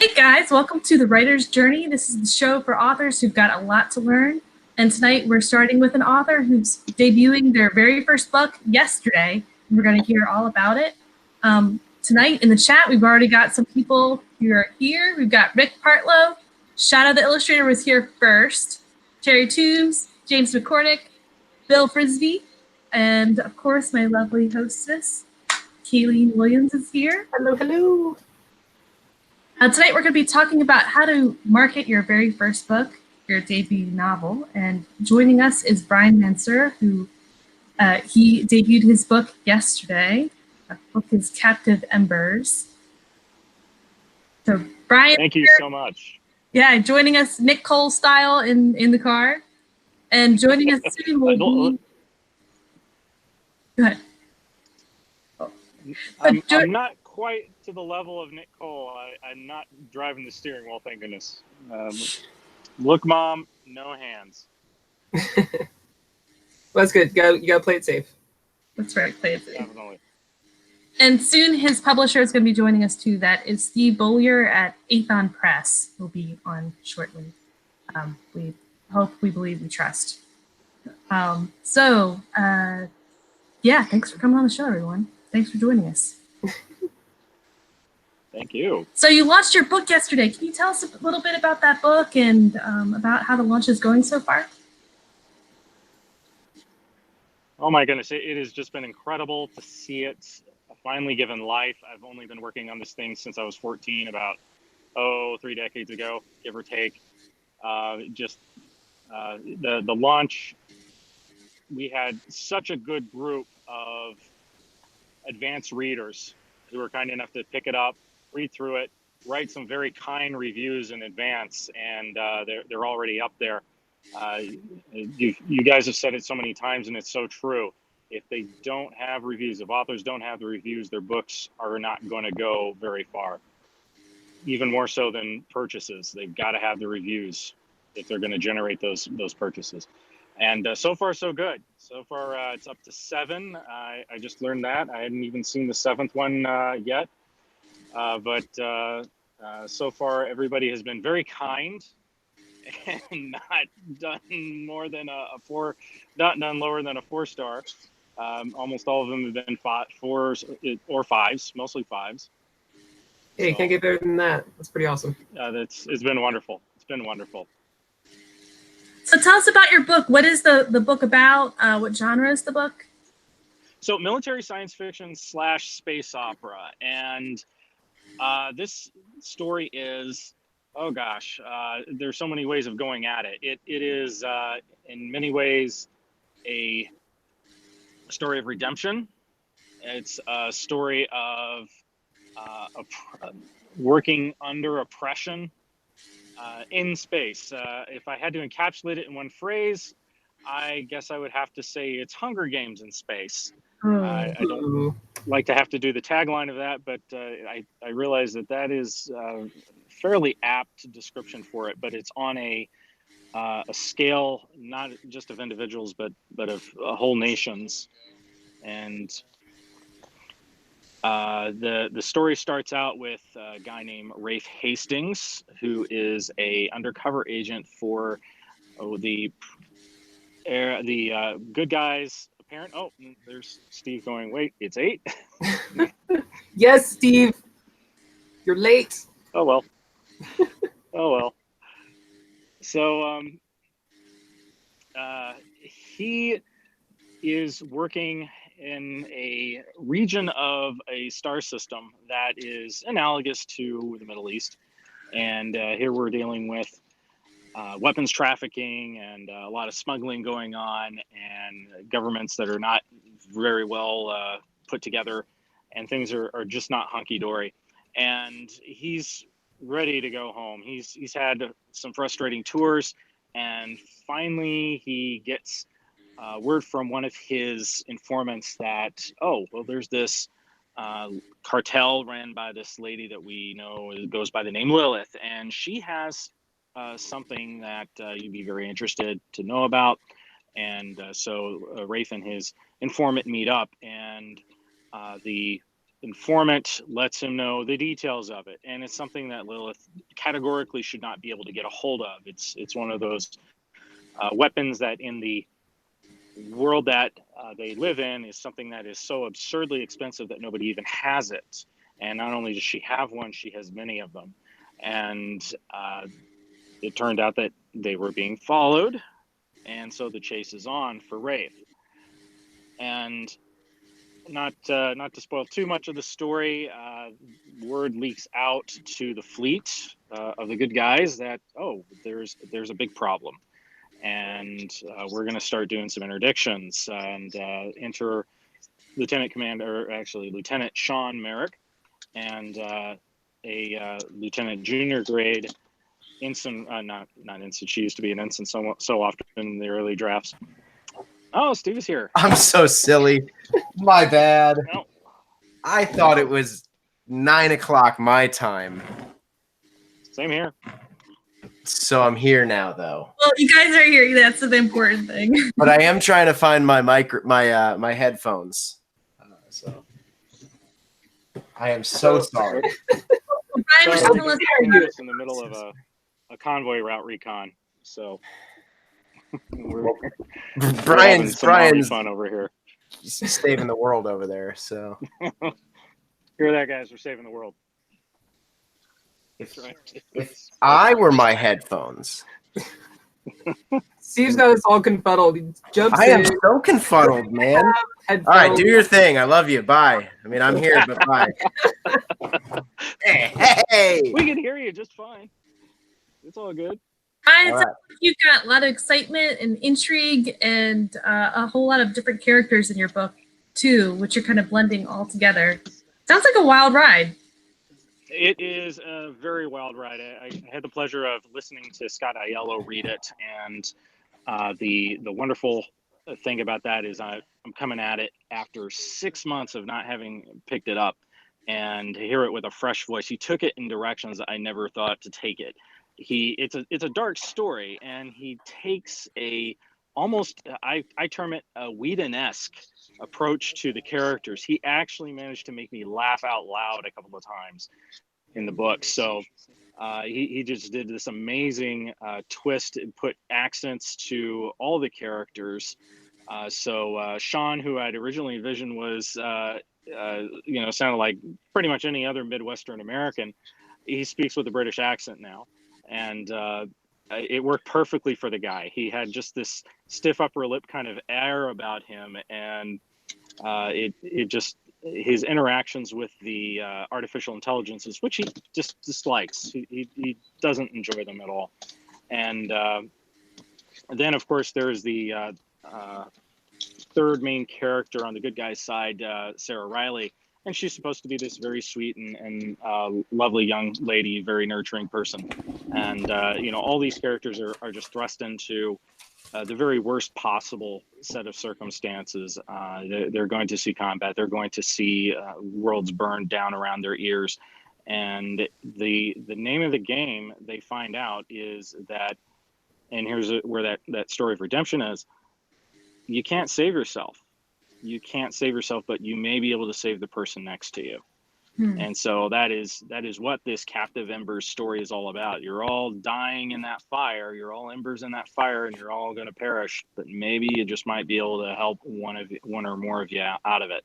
Hey guys, welcome to The Writer's Journey. This is the show for authors who've got a lot to learn. And tonight we're starting with an author who's debuting their very first book yesterday. And we're going to hear all about it. Tonight in the chat, we've already got some people who are here. We've got Rick Partlow. Shadow the Illustrator was here first. Terry Toombs, James McCormick, Bill Frisbee, and of course my lovely hostess, Kayleen Williams is here. Hello, hello. Tonight we're going to be talking about how to market your very first book, your debut novel. And joining us is Brian Mansur, who he debuted his book yesterday. The book is Captive Embers. So Brian, thank you so much. Yeah, joining us Nick Cole style in the car, and joining us soon will be. Go ahead. I'm not quite to the level of Nick Cole. I'm not driving the steering wheel, thank goodness. Look, Mom, no hands. Well, that's good. You gotta play it safe. That's right, play it safe. Definitely. And soon his publisher is going to be joining us too. That is Steve Beaulieu at Aethon Press. Will be on shortly. We hope, we believe, we trust. Yeah, thanks for coming on the show, everyone. Thanks for joining us. Thank you. So you launched your book yesterday. Can you tell us a little bit about that book and about how the launch is going so far? Oh my goodness, it has just been incredible to see it finally given life. I've only been working on this thing since I was 14, about 3 decades ago, give or take. The launch, we had such a good group of advanced readers who were kind enough to pick it up, read through it, write some very kind reviews in advance, and they're already up there. You guys have said it so many times, and it's so true. If they don't have reviews, if authors don't have the reviews, their books are not going to go very far. Even more so than purchases, they've got to have the reviews if they're going to generate those purchases. And so far, so good. So far, it's up to 7. I just learned that. I hadn't even seen the 7th one yet. But so far, everybody has been very kind and not done more than a 4, not done lower than a 4-star. Almost all of them have been 4s or 5s, mostly 5s. Hey, you can't get better than that. That's pretty awesome. It's been wonderful. It's been wonderful. So tell us about your book. What is the book about? What genre is the book? So military science fiction / space opera. And this story is, oh gosh, there's so many ways of going at it. It is in many ways a story of redemption. It's a story of working under oppression in space. If I had to encapsulate it in one phrase, I guess I would have to say it's Hunger Games in space. I don't like to have to do the tagline of that, but I realize that is a fairly apt description for it. But it's on a scale not just of individuals, but of whole nations. And the story starts out with a guy named Rafe Hastings, who is a undercover agent for the good guys. Apparent. Oh, there's Steve going. Wait, it's 8. Yes, Steve, you're late. Oh well. Oh well. So he is working in a region of a star system that is analogous to the Middle East. And here we're dealing with weapons trafficking and a lot of smuggling going on, and governments that are not very well put together, and things are just not hunky-dory. And he's ready to go home. He's had some frustrating tours, and finally he gets word from one of his informants that, oh, well, there's this cartel ran by this lady that we know goes by the name Lilith, and she has something that you'd be very interested to know about. And so Rafe and his informant meet up, and the informant lets him know the details of it, and it's something that Lilith categorically should not be able to get a hold of. It's one of those weapons that in the world that they live in is something that is so absurdly expensive that nobody even has it. And not only does she have one, she has many of them. And it turned out that they were being followed, and so the chase is on for Wraith. And not to spoil too much of the story, word leaks out to the fleet of the good guys that, oh, there's a big problem, and we're going to start doing some interdictions, and enter Lieutenant Sean Merrick and a lieutenant junior grade ensign, not ensign. She used to be an ensign so often in the early drafts. Oh, Steve is here. I'm so silly. My bad. No. I thought it was 9 o'clock my time. Same here. So I'm here now, though. Well, you guys are here. That's the important thing. But I am trying to find my my headphones. So I am so sorry. Well, Brian was Sorry, telling us we're in the middle of a convoy route recon, so we're Brian's having fun over here. saving the world over there. So Hear that, guys? We're saving the world. if I were my headphones, Steve's got us all confuddled. He jumps I am in. so confuddled, man. All Headphones. right, do your thing. I love you. Bye. I mean, I'm here, but bye. Hey. We can hear you just fine. It's all good. Brian, it All sounds right. like you've got a lot of excitement and intrigue and a whole lot of different characters in your book, too, which you're kind of blending all together. Sounds like a wild ride. It is a very wild ride. I had the pleasure of listening to Scott Aiello read it, and the wonderful thing about that is I'm coming at it after 6 months of not having picked it up, and to hear it with a fresh voice. He took it in directions that I never thought to take it. It's a dark story, and he takes a almost I term it a Whedon-esque approach to the characters. He actually managed to make me laugh out loud a couple of times in the book. So he just did this amazing twist and put accents to all the characters. So Sean, who I'd originally envisioned was sounded like pretty much any other Midwestern American, he speaks with a British accent now, and it worked perfectly for the guy. He had just this stiff upper lip kind of air about him, and it just, his interactions with the artificial intelligences, which he just dislikes. He doesn't enjoy them at all. And then, of course, there's the third main character on the good guy's side, Sarah Riley. And she's supposed to be this very sweet and lovely young lady, very nurturing person. And, all these characters are just thrust into the very worst possible set of circumstances. They're going to see combat. They're going to see worlds burned down around their ears. And the name of the game, they find out, is that, and here's where that story of redemption is, you can't save yourself. You can't save yourself, but you may be able to save the person next to you. And so that is what this Captive Embers story is all about. You're all dying in that fire. You're all embers in that fire, and you're all going to perish. But maybe you just might be able to help one or more of you out of it.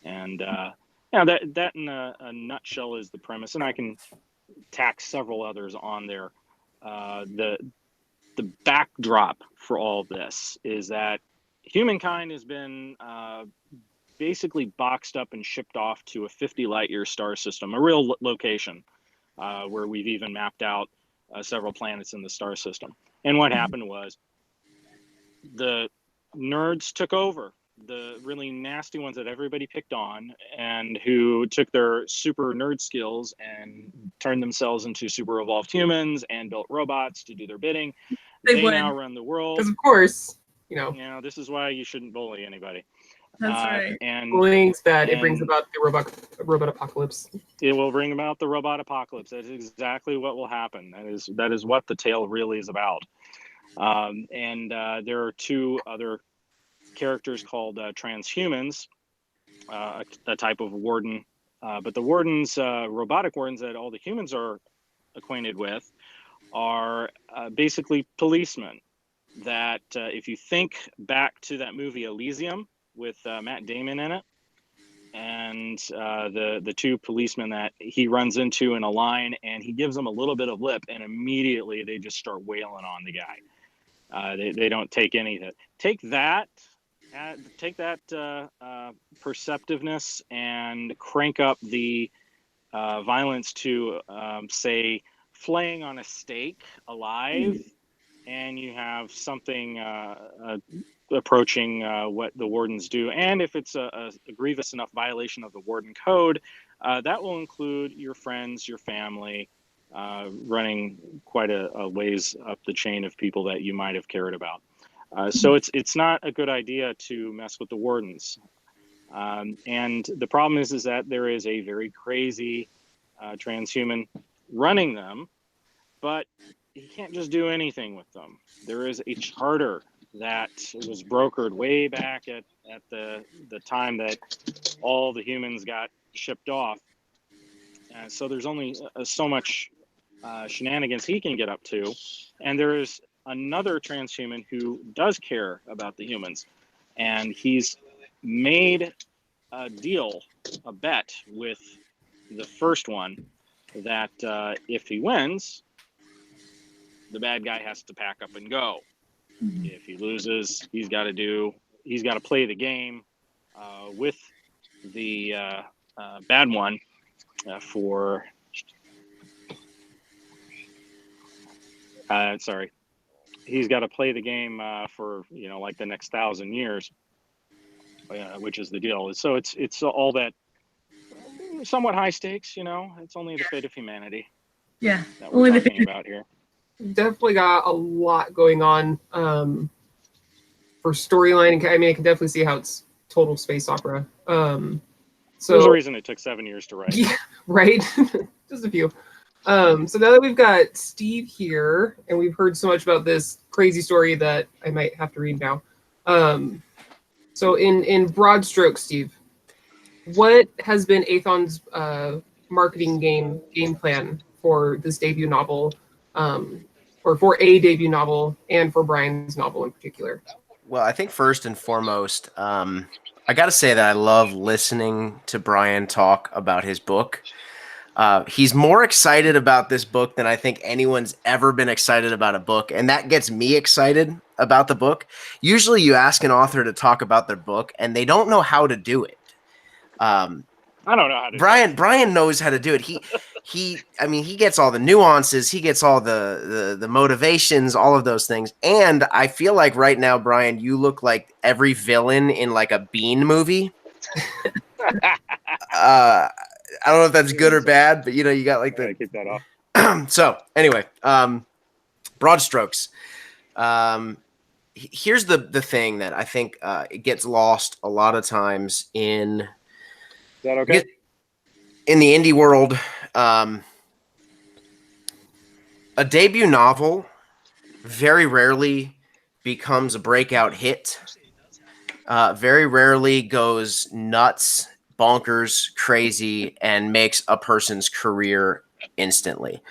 And that in a nutshell is the premise. And I can tack several others on there. The backdrop for all of this is that humankind has been basically boxed up and shipped off to a 50 light year star system, a real location where we've even mapped out several planets in the star system. And what happened was the nerds took over, the really nasty ones that everybody picked on, and who took their super nerd skills and turned themselves into super evolved humans and built robots to do their bidding. They now run the world. Because of course, this is why you shouldn't bully anybody. That's right. And bullying's bad. It brings about the robot apocalypse. It will bring about the robot apocalypse. That is exactly what will happen. That is what the tale really is about. And there are two other characters called transhumans, a type of warden But the wardens, robotic wardens that all the humans are acquainted with, are basically policemen. That if you think back to that movie Elysium with Matt Damon in it, and the two policemen that he runs into in a line, and he gives them a little bit of lip, and immediately they just start wailing on the guy. They don't take anything. Take that perceptiveness and crank up the violence to say flaying on a stake alive, and you have something approaching what the wardens do. And if it's a grievous enough violation of the warden code, that will include your friends, your family, running quite a ways up the chain of people that you might have cared about. So it's not a good idea to mess with the wardens. And the problem is that there is a very crazy transhuman running them, but you can't just do anything with them. There is a charter that was brokered way back at the time that all the humans got shipped off. So there's only so much shenanigans he can get up to. And there is another transhuman who does care about the humans. And he's made a deal, a bet with the first one that if he wins, the bad guy has to pack up and go. If he loses, he's got to play the game with the bad one for. He's got to play the game for like the next 1,000 years, which is the deal. So it's all that somewhat high stakes. It's only the fate of humanity. Yeah, that we're talking about here. Definitely got a lot going on for storyline. I mean, I can definitely see how it's total space opera. So there's a reason it took 7 years to write. Yeah, right. Just a few. So now that we've got Steve here, and we've heard so much about this crazy story that I might have to read now. So in broad strokes, Steve, what has been Aethon's marketing game plan for this debut novel? Or for a debut novel and for Brian's novel in particular? Well, I think first and foremost, I got to say that I love listening to Brian talk about his book. He's more excited about this book than I think anyone's ever been excited about a book, and that gets me excited about the book. Usually you ask an author to talk about their book, and they don't know how to do it. I don't know how to Brian knows how to do it. He gets all the nuances, he gets all the motivations, all of those things. And I feel like right now, Brian, you look like every villain in like a Bean movie. I don't know if that's good or bad, but you got like the keep that off. So anyway, broad strokes. Here's the thing that I think it gets lost a lot of times in. Is that okay? In the indie world, a debut novel very rarely becomes a breakout hit. Very rarely goes nuts, bonkers, crazy, and makes a person's career instantly.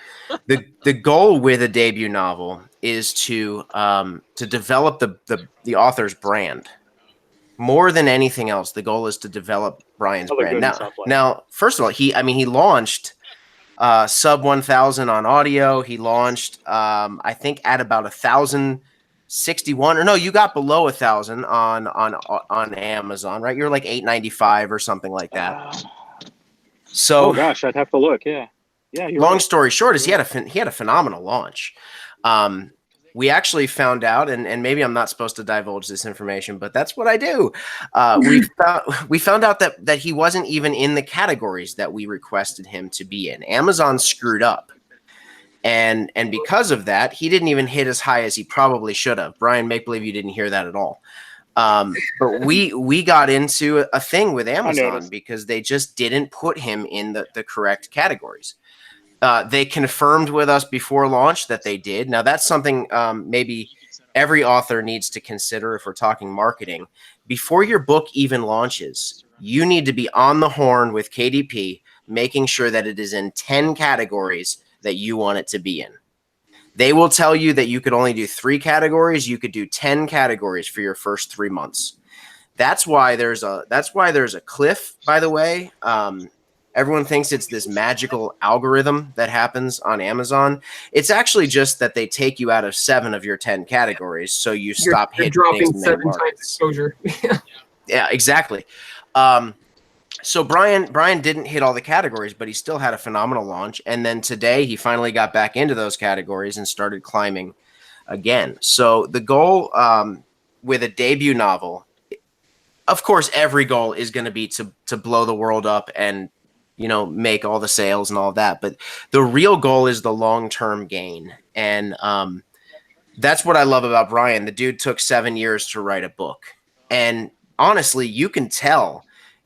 The goal with a debut novel is to develop the author's brand. More than anything else, the goal is to develop Brian's brand. Now, first of all, he launched sub 1,000 on audio. He launched, I think, at about 1,061, or no, you got below 1,000 on Amazon, right? You're like $8.95 or something like that. So, oh gosh, I'd have to look. Yeah. Long story short is he had a phenomenal launch. We actually found out, and maybe I'm not supposed to divulge this information, but that's what I do. We found out that he wasn't even in the categories that we requested him to be in. Amazon screwed up. And because of that, he didn't even hit as high as he probably should have. Brian, make believe you didn't hear that at all. But we got into a thing with Amazon because they just didn't put him in the correct categories. They confirmed with us before launch that they did. Now, that's something maybe every author needs to consider if we're talking marketing. Before your book even launches, you need to be on the horn with KDP making sure that it is in 10 categories that you want it to be in. They will tell you that you could only do 3 categories. You could do 10 categories for your first 3 months. That's why there's a cliff, by the way. Everyone thinks it's this magical algorithm that happens on Amazon. It's actually just that they take you out of 7 of your 10 categories, so you stop You're hitting dropping so many 7 times markets. exposure. Yeah, exactly. So Brian didn't hit all the categories, but he still had a phenomenal launch. And then today he finally got back into those categories and started climbing again. So the goal with a debut novel, of course, every goal is going to be to blow the world up and, you know, make all the sales and all of that. But the real goal is the long-term gain. And that's what I love about Brian. The dude took 7 years to write a book. And honestly, you can tell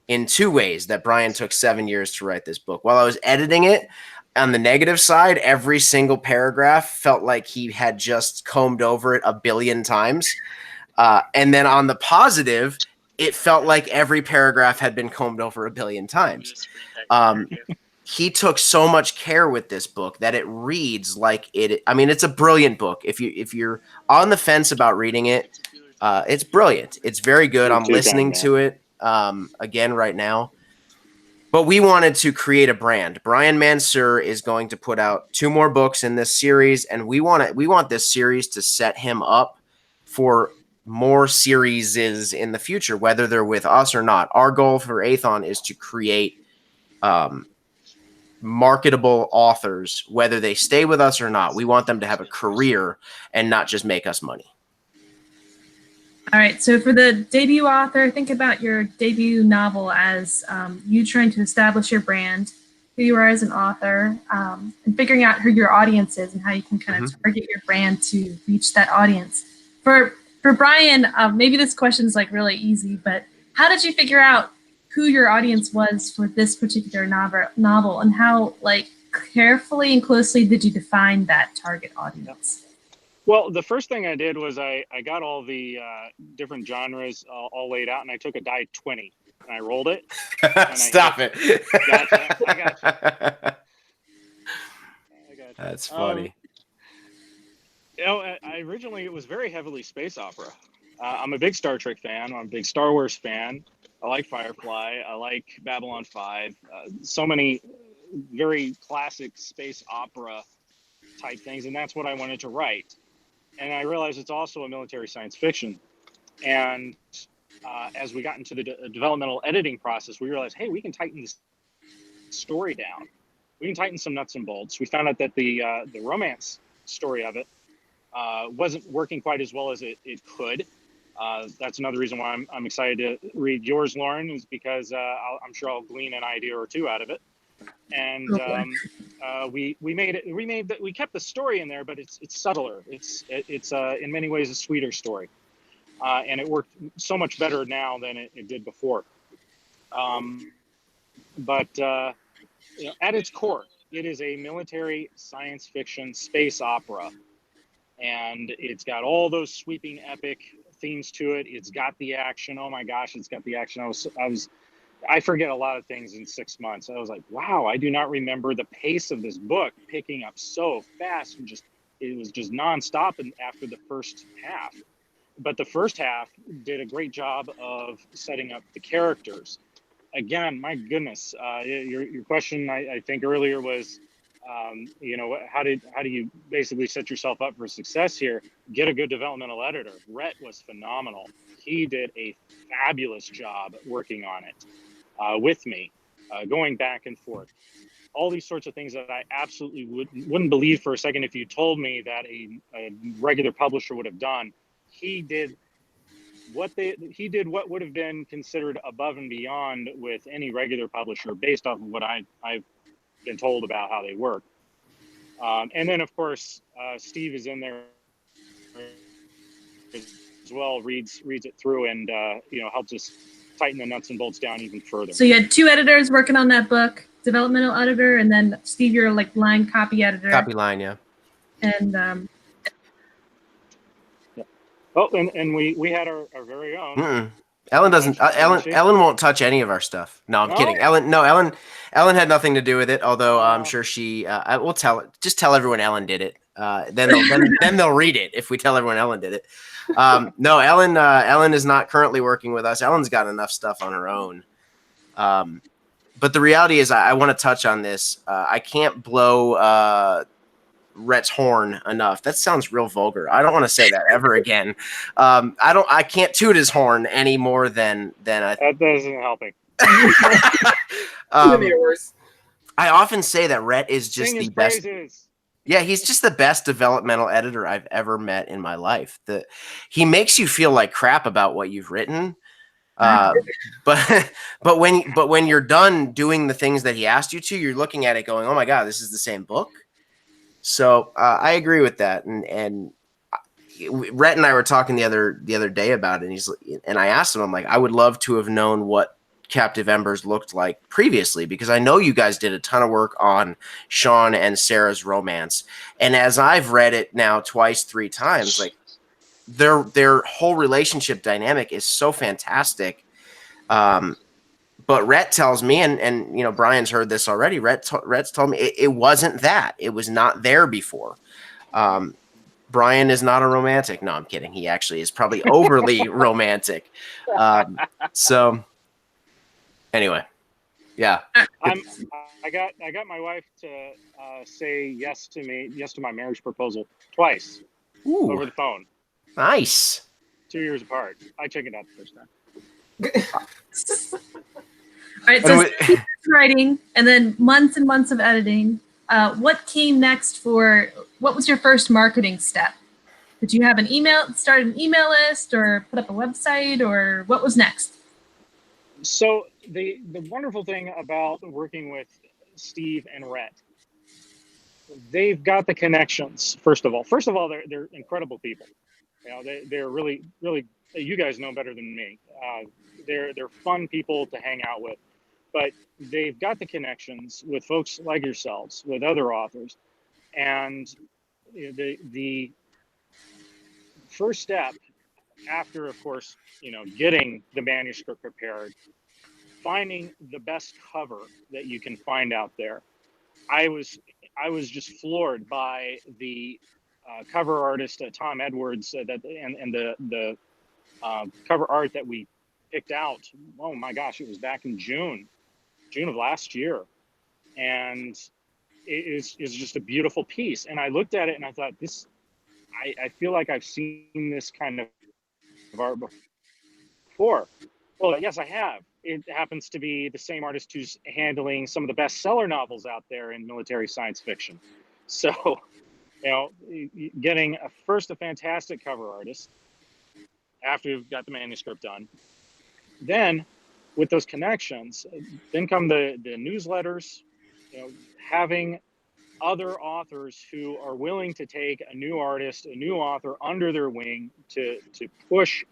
in 2 ways that Brian took 7 years to write this book. While I was editing it, on the negative side, every single paragraph felt like he had just combed over it 1 billion times. And then on the positive, it felt like every paragraph had been combed over 1 billion times. He took so much care with this book that it reads like it. I mean, it's a brilliant book. If you're on the fence about reading it, it's brilliant. It's very good. I'm listening to it again right now. But we wanted to create a brand. Brian Mansur is going to put out 2 more books in this series, and we want this series to set him up for more series in the future, whether they're with us or not. Our goal for Aethon is to create marketable authors, whether they stay with us or not. We want them to have a career and not just make us money. All right, so for the debut author, think about your debut novel as you trying to establish your brand, who you are as an author, and figuring out who your audience is and how you can kind of target your brand to reach that audience. For Brian, maybe this question is like really easy, but how did you figure out who your audience was for this particular novel, and how like carefully and closely did you define that target audience? Well, the first thing I did was I got all the different genres all laid out, and I took a die 20 and I rolled it. Stop it. Gotcha. I got you. That's funny. You know, I originally it was very heavily space opera. I'm a big Star Trek fan. I'm a big Star Wars fan. I like Firefly. I like Babylon 5. So many very classic space opera type things, and that's what I wanted to write. And I realized it's also a military science fiction. And as we got into the developmental editing process, we realized, hey, we can tighten this story down. We can tighten some nuts and bolts. We found out that the romance story of it wasn't working quite as well as it could. That's another reason why I'm excited to read yours, Lauren, is because I'm sure I'll glean an idea or 2 out of it. And we kept the story in there, but it's subtler. It's in many ways a sweeter story, and it worked so much better now than it did before. But you know, at its core, it is a military science fiction space opera, and it's got all those sweeping epic themes to it. It's got the action. Oh my gosh, it's got the action. I forget a lot of things in 6 months. I was like, wow, I do not remember the pace of this book picking up so fast, and it was just nonstop after the first half. But the first half did a great job of setting up the characters. Again, my goodness, your question I think earlier was, you know, how do you basically set yourself up for success here? Get a good developmental editor. Rhett was phenomenal. He did a fabulous job working on it with me, going back and forth. All these sorts of things that I absolutely wouldn't believe for a second if you told me that a regular publisher would have done. He did what would have been considered above and beyond with any regular publisher based off of what I've been told about how they work. And then of course, Steve is in there as well, reads it through, and you know, helps us tighten the nuts and bolts down even further. So you had 2 editors working on that book, developmental editor, and then Steve, your like line copy editor. Copy line, yeah. And yeah. Oh, and we had our very own. Ellen doesn't. Doesn't she? Ellen won't touch any of our stuff. No, I'm No? kidding. Ellen had nothing to do with it. Although I'm Oh. sure she. I will tell. Just tell everyone Ellen did it. Then they'll read it if we tell everyone Ellen did it. No, Ellen is not currently working with us. Ellen's got enough stuff on her own. But the reality is, I want to touch on this. I can't blow Rhett's horn enough. That sounds real vulgar. I don't want to say that ever again. I can't toot his horn any more than I. That doesn't help me. I often say that Rhett is just Sing the his best. praises. Yeah, he's just the best developmental editor I've ever met in my life. He makes you feel like crap about what you've written. But when you're done doing the things that he asked you to, you're looking at it going, "Oh my God, this is the same book." So I agree with that, and Rhett and I were talking the other day about it, and I asked him, I'm like, I would love to have known what Captive Embers looked like previously, because I know you guys did a ton of work on Sean and Sarah's romance, and as I've read it now twice, 3 times, like their whole relationship dynamic is so fantastic. But Rhett tells me, and you know, Brian's heard this already. Rhett's told me it wasn't that. It was not there before. Bryan is not a romantic. No, I'm kidding. He actually is probably overly romantic. So anyway, yeah. I got my wife to say yes to my marriage proposal twice. Ooh, over the phone. Nice. 2 years apart. I chickened out the first time. All right, so writing and then months and months of editing. What came next what was your first marketing step? Did you have start an email list or put up a website, or what was next? So the wonderful thing about working with Steve and Rhett, they've got the connections. First of all, they're incredible people. You know, they're really, really, you guys know better than me. They're fun people to hang out with, but they've got the connections with folks like yourselves, with other authors. And the first step after, of course, you know, getting the manuscript prepared, finding the best cover that you can find out there. I was just floored by the cover artist Tom Edwards and the cover art that we picked out. Oh my gosh, it was back in June of last year, and it is just a beautiful piece. And I looked at it and I thought, I feel like I've seen this kind of art before. Well, yes, I have. It happens to be the same artist who's handling some of the bestseller novels out there in military science fiction. So, you know, getting a fantastic cover artist after you've got the manuscript done. Then, with those connections, then come the newsletters, you know, having other authors who are willing to take a new artist, a new author under their wing to push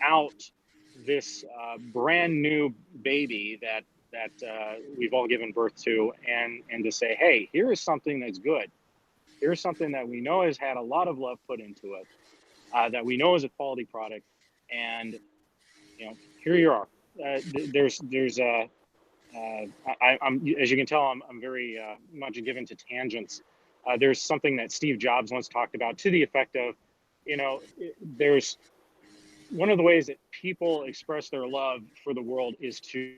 out this brand new baby that we've all given birth to, and to say, hey, here is something that's good. Here's something that we know has had a lot of love put into it, that we know is a quality product, and you know, here you are. I'm as you can tell, I'm very much given to tangents. There's something that Steve Jobs once talked about to the effect of, you know, there's one of the ways that people express their love for the world is to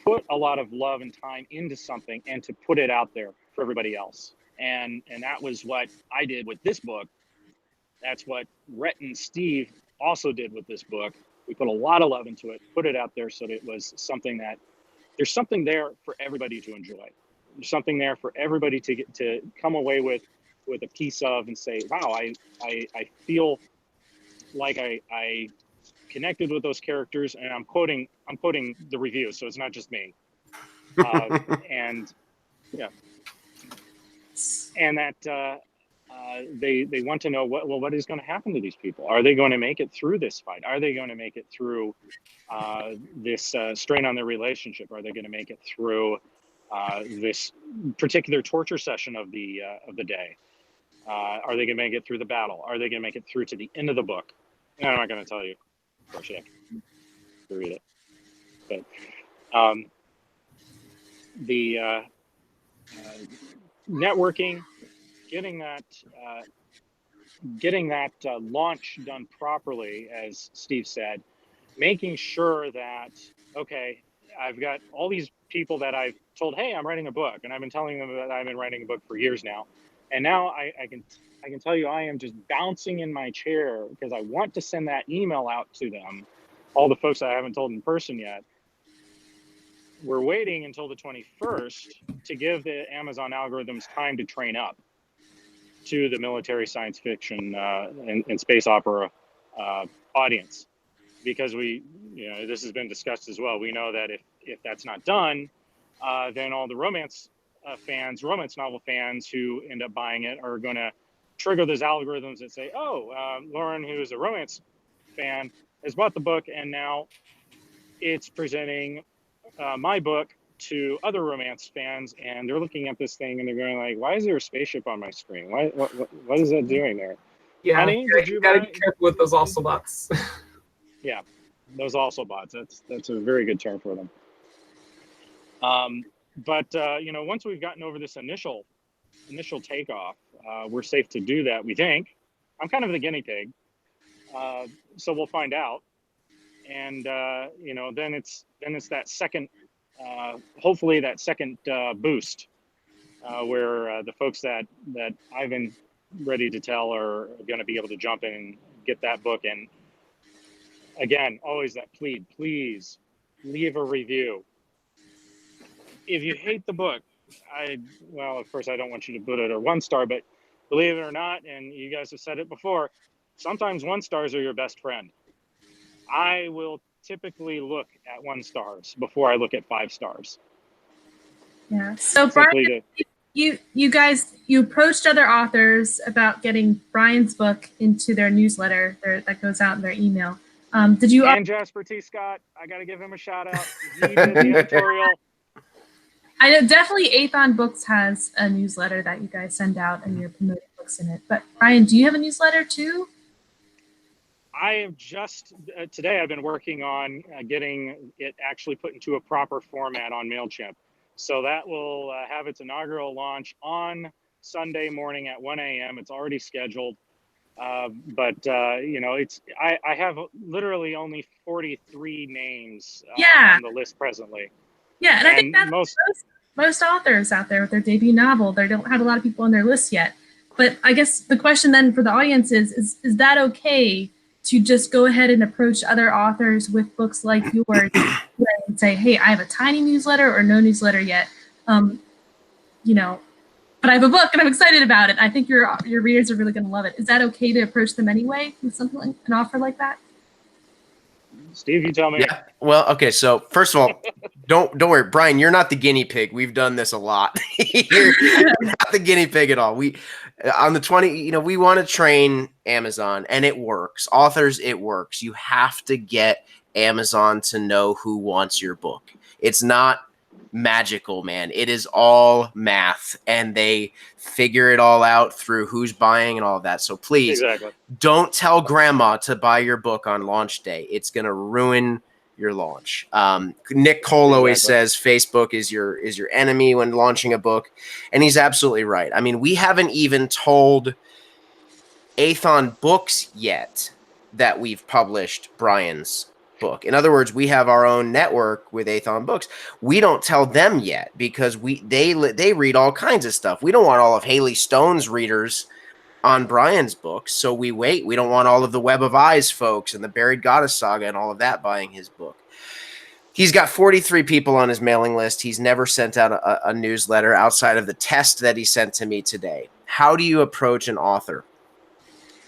put a lot of love and time into something and to put it out there for everybody else. And that was what I did with this book. That's what Rhett and Steve also did with this book. We put a lot of love into it, put it out there so that it was something that there's something there for everybody to enjoy. There's something there for everybody to get to come away with a piece of and say, wow, I feel like I connected with those characters, and I'm quoting the review, so it's not just me. And yeah, and that they want to know what is going to happen to these people. Are they going to make it through this fight? Are they going to make it through this strain on their relationship? Are they going to make it through this particular torture session of the day? Are they going to make it through the battle? Are they going to make it through to the end of the book? And I'm not going to tell you. Of course, you have to read it. But the networking, getting that launch done properly, as Steve said, making sure that, okay, I've got all these people that I've told, hey, I'm writing a book, and I've been telling them that I've been writing a book for years now. And now I can tell you I am just bouncing in my chair because I want to send that email out to them, all the folks I haven't told in person yet. We're waiting until the 21st to give the Amazon algorithms time to train up to the military science fiction and space opera audience. Because this has been discussed as well. We know that if that's not done, then all the romance novel fans who end up buying it are going to trigger those algorithms that say, Lauren, who is a romance fan, has bought the book, and now it's presenting my book to other romance fans, and they're looking at this thing and they're going like, why is there a spaceship on my screen? What is that doing there? Yeah, Honey, did you gotta buy? be careful with those also bots. Yeah, those also bots. That's a very good term for them. But once we've gotten over this initial takeoff, we're safe to do that. We think. I'm kind of the guinea pig, so we'll find out. And then it's that second, hopefully that second boost, where the folks that I've been ready to tell are going to be able to jump in and get that book. And again, always that please leave a review. If you hate the book, of course I don't want you to put it a 1 star, but believe it or not, and you guys have said it before, sometimes 1 stars are your best friend. I will typically look at 1 stars before I look at 5 stars. Yeah. So Brian, you guys approached other authors about getting Brian's book into their newsletter that goes out in their email. Did you? And Jasper T. Scott, I got to give him a shout out. He did the editorial. I know definitely Aethon Books has a newsletter that you guys send out, and you're promoting books in it. But Brian, do you have a newsletter too? I have just today. I've been working on getting it actually put into a proper format on MailChimp. So that will have its inaugural launch on Sunday morning at 1 a.m. It's already scheduled. But I have literally only 43 names on the list presently. Yeah, and I think that's most authors out there with their debut novel. They don't have a lot of people on their list yet. But I guess the question then for the audience is that okay to just go ahead and approach other authors with books like yours and say, hey, I have a tiny newsletter or no newsletter yet, but I have a book and I'm excited about it. I think your readers are really going to love it. Is that okay to approach them anyway with something like an offer like that? Steve, you tell me. Yeah. Well, okay. So first of all, don't worry, Brian. You're not the guinea pig. We've done this a lot. you're not the guinea pig at all. We on the 20. We want to train Amazon, and it works. Authors, it works. You have to get Amazon to know who wants your book. It's not magical, man. It is all math, and they figure it all out through who's buying and all of that. So please, don't tell grandma to buy your book on launch day. It's going to ruin your launch. Nick Cole always says Facebook is your enemy when launching a book, and he's absolutely right. I mean, we haven't even told Aethon Books yet that we've published Brian's book. In other words, we have our own network with Aethon Books. We don't tell them yet because they read all kinds of stuff. We don't want all of Haley Stone's readers on Brian's books, so we wait. We don't want all of the Web of Eyes folks and the Buried Goddess Saga and all of that buying his book. He's got 43 people on his mailing list. He's never sent out a newsletter outside of the test that he sent to me today. How do you approach an author?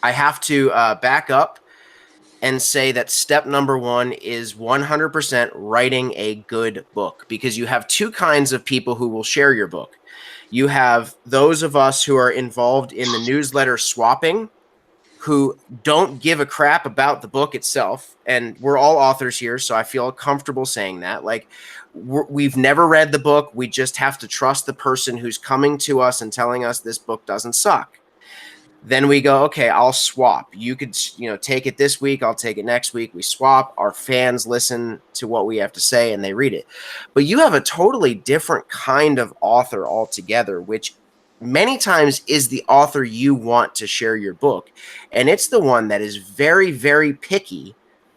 I have to back up and say that step number 1 is 100% writing a good book, because you have 2 kinds of people who will share your book. You have those of us who are involved in the newsletter swapping, who don't give a crap about the book itself. And we're all authors here, so I feel comfortable saying that. Like, we've never read the book. We just have to trust the person who's coming to us and telling us this book doesn't suck. Then we go, okay, I'll swap. You could, take it this week. I'll take it next week. We swap. Our fans listen to what we have to say and they read it. But you have a totally different kind of author altogether, which many times is the author you want to share your book. And it's the one that is very, very picky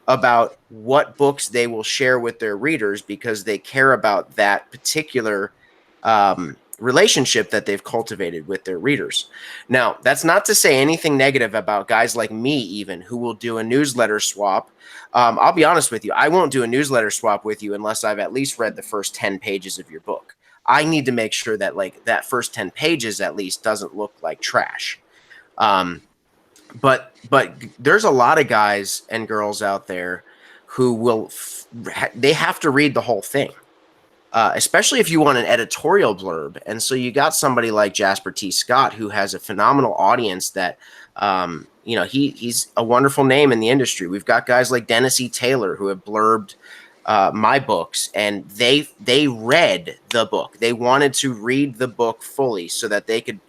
about what books they will share with their readers because they care about that particular relationship that they've cultivated with their readers. Now, that's not to say anything negative about guys like me, even who will do a newsletter swap. I'll be honest with you. I won't do a newsletter swap with you unless I've at least read the first 10 pages of your book. I need to make sure that that first 10 pages at least doesn't look like trash. But there's a lot of guys and girls out there who they have to read the whole thing. Especially if you want an editorial blurb. And so you got somebody like Jasper T. Scott, who has a phenomenal audience that, he's a wonderful name in the industry. We've got guys like Dennis E. Taylor who have blurbed my books, and they read the book. They wanted to read the book fully so that they could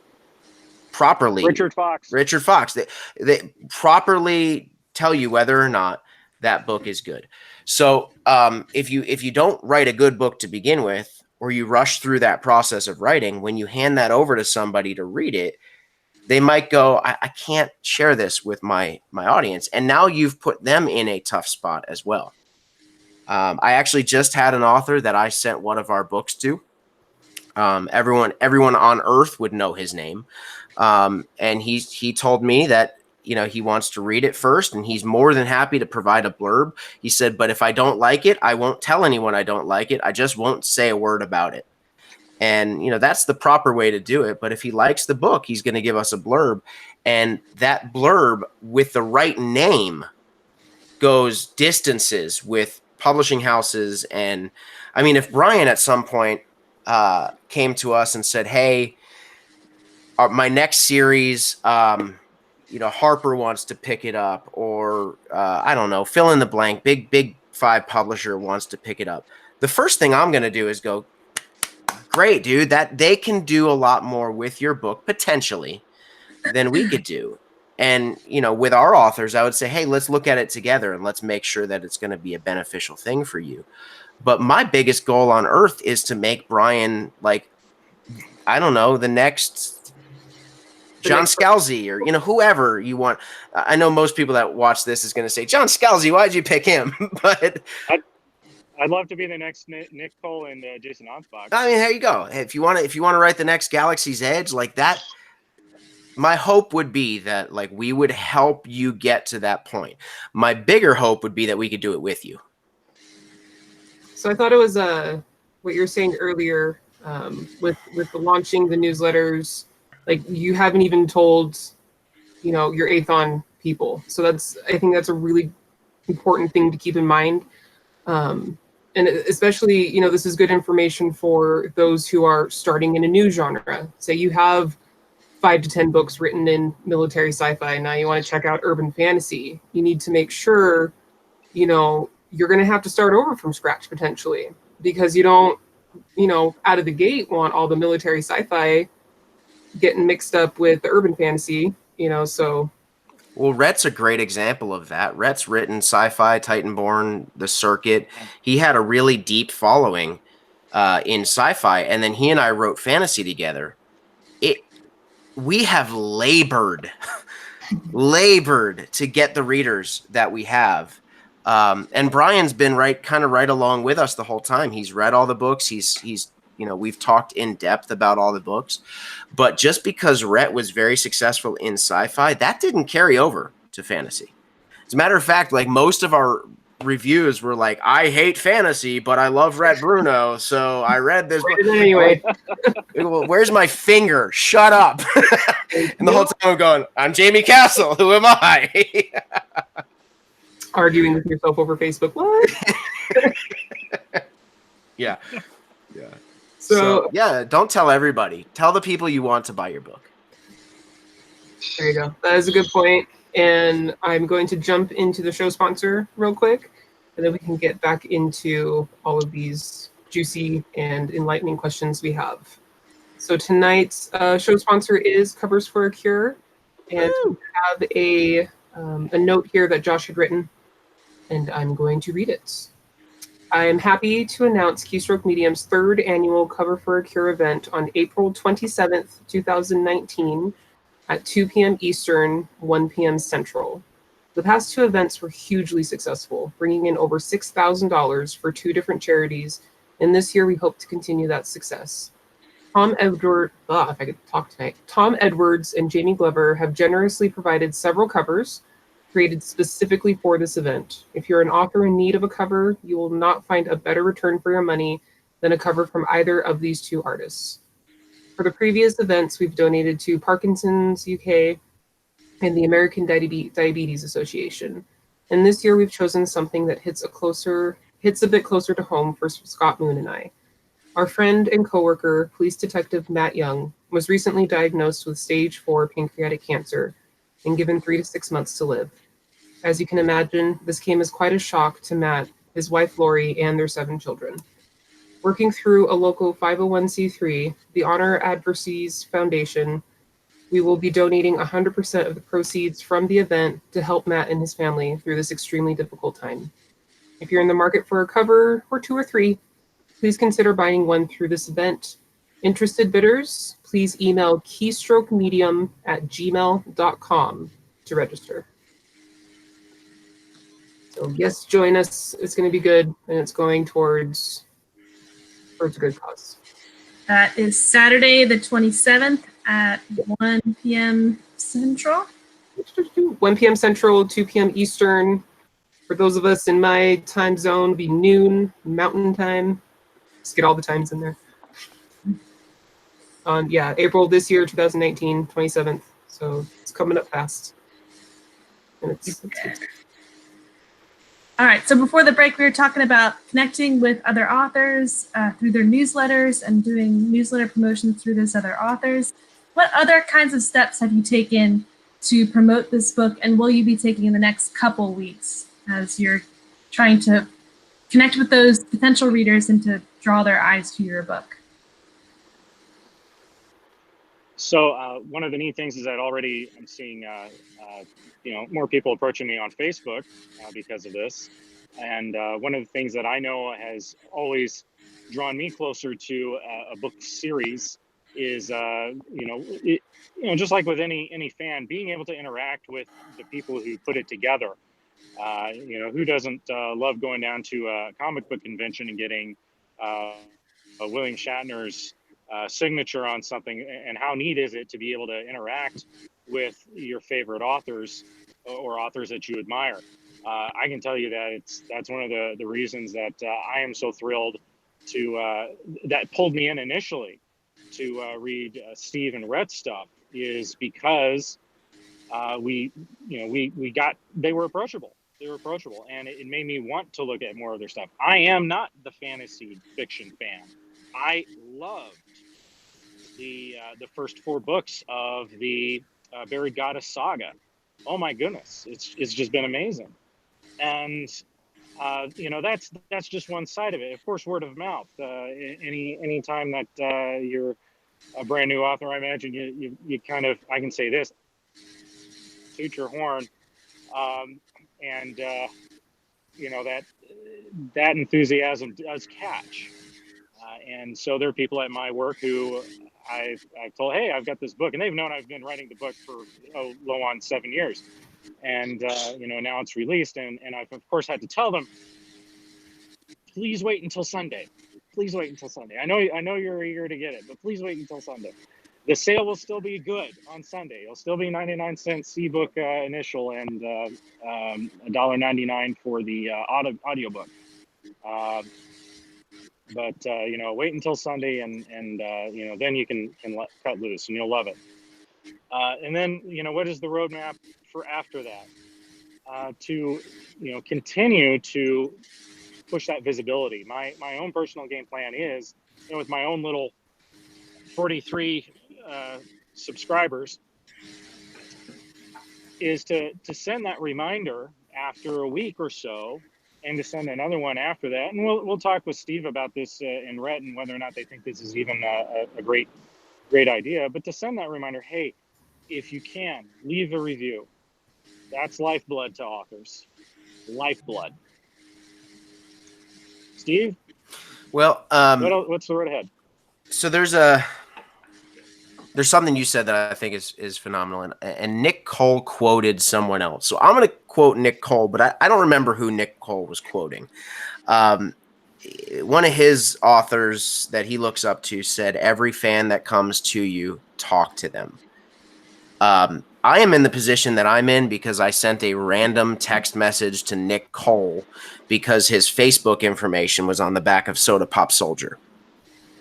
properly Richard Fox. They properly tell you whether or not that book is good. So if you don't write a good book to begin with, or you rush through that process of writing, when you hand that over to somebody to read it, they might go, I can't share this with my audience. And now you've put them in a tough spot as well. I actually just had an author that I sent one of our books to. Everyone on earth would know his name. And he told me that, he wants to read it first, and he's more than happy to provide a blurb. He said, but if I don't like it, I won't tell anyone I don't like it. I just won't say a word about it. And, that's the proper way to do it. But if he likes the book, he's going to give us a blurb. And that blurb with the right name goes distances with publishing houses. And I mean, if Bryan at some point came to us and said, hey, my next series, Harper wants to pick it up, or I don't know, fill in the blank, big 5 publisher wants to pick it up. The first thing I'm going to do is go, great, dude, that they can do a lot more with your book potentially than we could do. And, with our authors, I would say, hey, let's look at it together and let's make sure that it's going to be a beneficial thing for you. But my biggest goal on earth is to make Bryan, I don't know, the next John Scalzi, or whoever you want. I know most people that watch this is going to say, John Scalzi, why'd you pick him? But I'd love to be the next Nick Cole and Jason Ansbach. I mean, there you go. If you want to write the next Galaxy's Edge like that, my hope would be that we would help you get to that point. My bigger hope would be that we could do it with you. So I thought it was what you were saying earlier with the launching the newsletters. You haven't even told, your Aethon people. So I think that's a really important thing to keep in mind. And especially, this is good information for those who are starting in a new genre. Say you have 5 to 10 books written in military sci-fi. Now you want to check out urban fantasy. You need to make sure, you're going to have to start over from scratch potentially, because you don't, out of the gate want all the military sci-fi getting mixed up with the urban fantasy, so. Well, Rhett's a great example of that. Rhett's written sci-fi, Titanborn, The Circuit. He had a really deep following in sci-fi, and then he and I wrote fantasy together. We have labored to get the readers that we have. And Bryan's been right along with us the whole time. He's read all the books. He's we've talked in depth about all the books, but just because Rhett was very successful in sci-fi, that didn't carry over to fantasy. As a matter of fact, most of our reviews were I hate fantasy, but I love Rhett Bruno, so I read this book. Anyway. Well, where's my finger? Shut up. And the whole time I'm going, I'm Jamie Castle. Who am I? Arguing with yourself over Facebook. What? Yeah. So yeah, don't tell everybody. Tell the people you want to buy your book. There you go. That is a good point. And I'm going to jump into the show sponsor real quick, and then we can get back into all of these juicy and enlightening questions we have. So tonight's show sponsor is Covers for a Cure. And we have a note here that Josh had written, and I'm going to read it. I am happy to announce Keystroke Medium's third annual Cover for a Cure event on April 27th, 2019 at 2 p.m. Eastern, 1 p.m. Central. The past two events were hugely successful, bringing in over $6,000 for two different charities, and this year we hope to continue that success. Tom Edwards and Jamie Glover have generously provided several covers created specifically for this event. If you're an author in need of a cover, you will not find a better return for your money than a cover from either of these two artists. For the previous events, we've donated to Parkinson's UK and the American Diabetes Association. And this year we've chosen something that hits a bit closer to home for Scott Moon and I. Our friend and coworker, Police Detective Matt Young, was recently diagnosed with stage 4 pancreatic cancer and given 3 to 6 months to live. As you can imagine, this came as quite a shock to Matt, his wife Lori, and their 7 children. Working through a local 501c3, the Honor Adversaries Foundation, we will be donating 100% of the proceeds from the event to help Matt and his family through this extremely difficult time. If you're in the market for a cover, or 2 or 3, please consider buying one through this event. Interested bidders, please email keystroke.medium@gmail.com to register. So yes, join us. It's going to be good, and it's going towards a good cause. That is Saturday, the 27th at 1 p.m. Central. 1 p.m. Central, 2 p.m. Eastern. For those of us in my time zone, it'll be noon Mountain Time. Just get all the times in there. April this year, 2019, 27th. So it's coming up fast. And it's All right, so before the break, we were talking about connecting with other authors through their newsletters and doing newsletter promotions through those other authors. What other kinds of steps have you taken to promote this book, and will you be taking in the next couple weeks as you're trying to connect with those potential readers and to draw their eyes to your book? So one of the neat things is that already I'm seeing more people approaching me on Facebook because of this. And one of the things that I know has always drawn me closer to a book series is just like with any fan, being able to interact with the people who put it together. Who doesn't love going down to a comic book convention and getting William Shatner's signature on something, and how neat is it to be able to interact with your favorite authors or authors that you admire. I can tell you that that's one of the reasons that I am so thrilled to that pulled me in initially to read Steve and Rhett's stuff, is because they were approachable. They were approachable, and it made me want to look at more of their stuff. I am not the fantasy fiction fan. I loved the first 4 books of the Buried Goddess saga. Oh my goodness, it's just been amazing. And that's just one side of it. Of course, word of mouth. Any time that you're a brand new author, I imagine you kind of, I can say this, toot your horn, and that enthusiasm does catch. And so there are people at my work who I've told, hey, I've got this book, and they've known I've been writing the book for low on 7 years, and now it's released, and I've of course had to tell them, please wait until Sunday. Please wait until Sunday. I know you're eager to get it, but please wait until Sunday. The sale will still be good on Sunday. It'll still be 99 cents ebook initial, and $1.99 for the audiobook. But wait until Sunday, and then you can cut loose, and you'll love it. And then what is the roadmap for after that? To continue to push that visibility. My own personal game plan is, with my own little 43 subscribers, is to send that reminder after a week or so, and to send another one after that. And we'll talk with Steve about this in Rhett, and whether or not they think this is even a great idea. But to send that reminder, hey, if you can, leave a review. That's lifeblood to authors. Lifeblood. Steve, Well, what's the road ahead? so there's something you said that I think is phenomenal, and Nick Cole quoted someone else. So I'm going to quote Nick Cole, but I don't remember who Nick Cole was quoting. One of his authors that he looks up to said, "Every fan that comes to you, talk to them." I am in the position that I'm in because I sent a random text message to Nick Cole because his Facebook information was on the back of Soda Pop Soldier.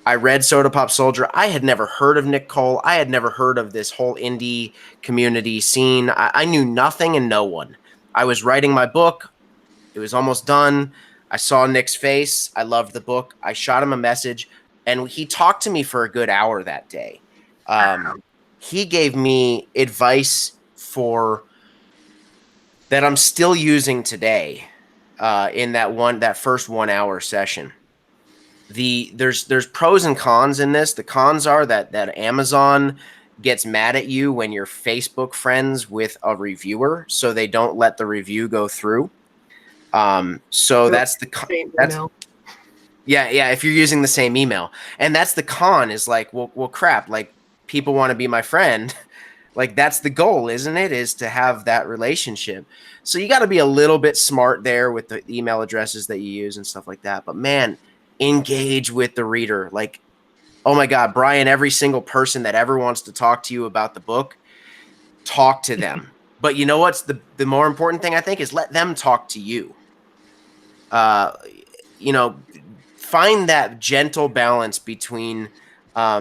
I read Soda Pop Soldier. I had never heard of Nick Cole. I had never heard of this whole indie community scene. I knew nothing and no one. I was writing my book. It was almost done. I saw Nick's face. I loved the book. I shot him a message, and he talked to me for a good hour that day. He gave me advice for that I'm still using today in that first 1 hour session. There's pros and cons in this. The cons are that Amazon gets mad at you when you're Facebook friends with a reviewer, so they don't let the review go through. So that's the yeah. If you're using the same email, and that's the con is like, well, crap. Like people want to be my friend. Like that's the goal, isn't it? Is to have that relationship. So you got to be a little bit smart there with the email addresses that you use and stuff like that. But man, engage with the reader. Like, oh my God, Brian, every single person that ever wants to talk to you about the book, talk to them. But you know what's the more important thing, I think, is let them talk to you. Find that gentle balance between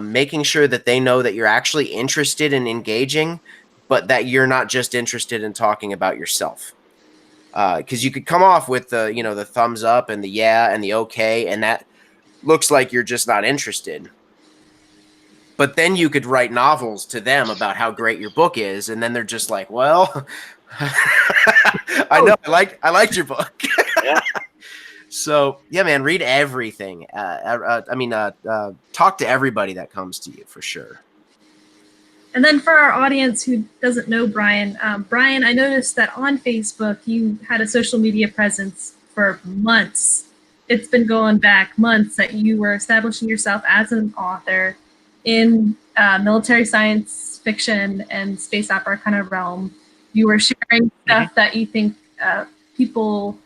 making sure that they know that you're actually interested in engaging, but that you're not just interested in talking about yourself. Because you could come off with the thumbs up and the yeah and the okay, and that looks like you're just not interested. But then you could write novels to them about how great your book is, and then they're just like, well, I know I liked your book. Yeah. So yeah, man, read everything. Talk to everybody that comes to you for sure. And then for our audience who doesn't know Bryan, Bryan, I noticed that on Facebook you had a social media presence for months. It's been going back months that you were establishing yourself as an author in military science fiction and space opera kind of realm. You were sharing stuff that you think people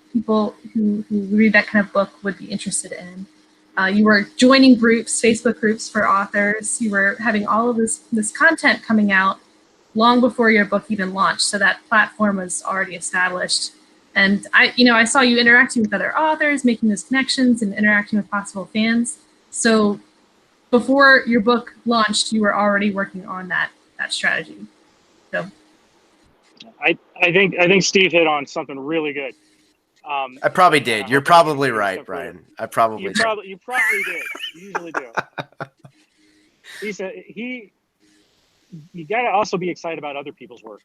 who read that kind of book would be interested in. You were joining groups, Facebook groups for authors. You were having all of this content coming out long before your book even launched. So that platform was already established. And I saw you interacting with other authors, making those connections and interacting with possible fans. So before your book launched, you were already working on that strategy. So I think Steve hit on something really good. I probably did. You're probably right, Brian. I probably did. You probably did. You usually do. He said you got to also be excited about other people's work.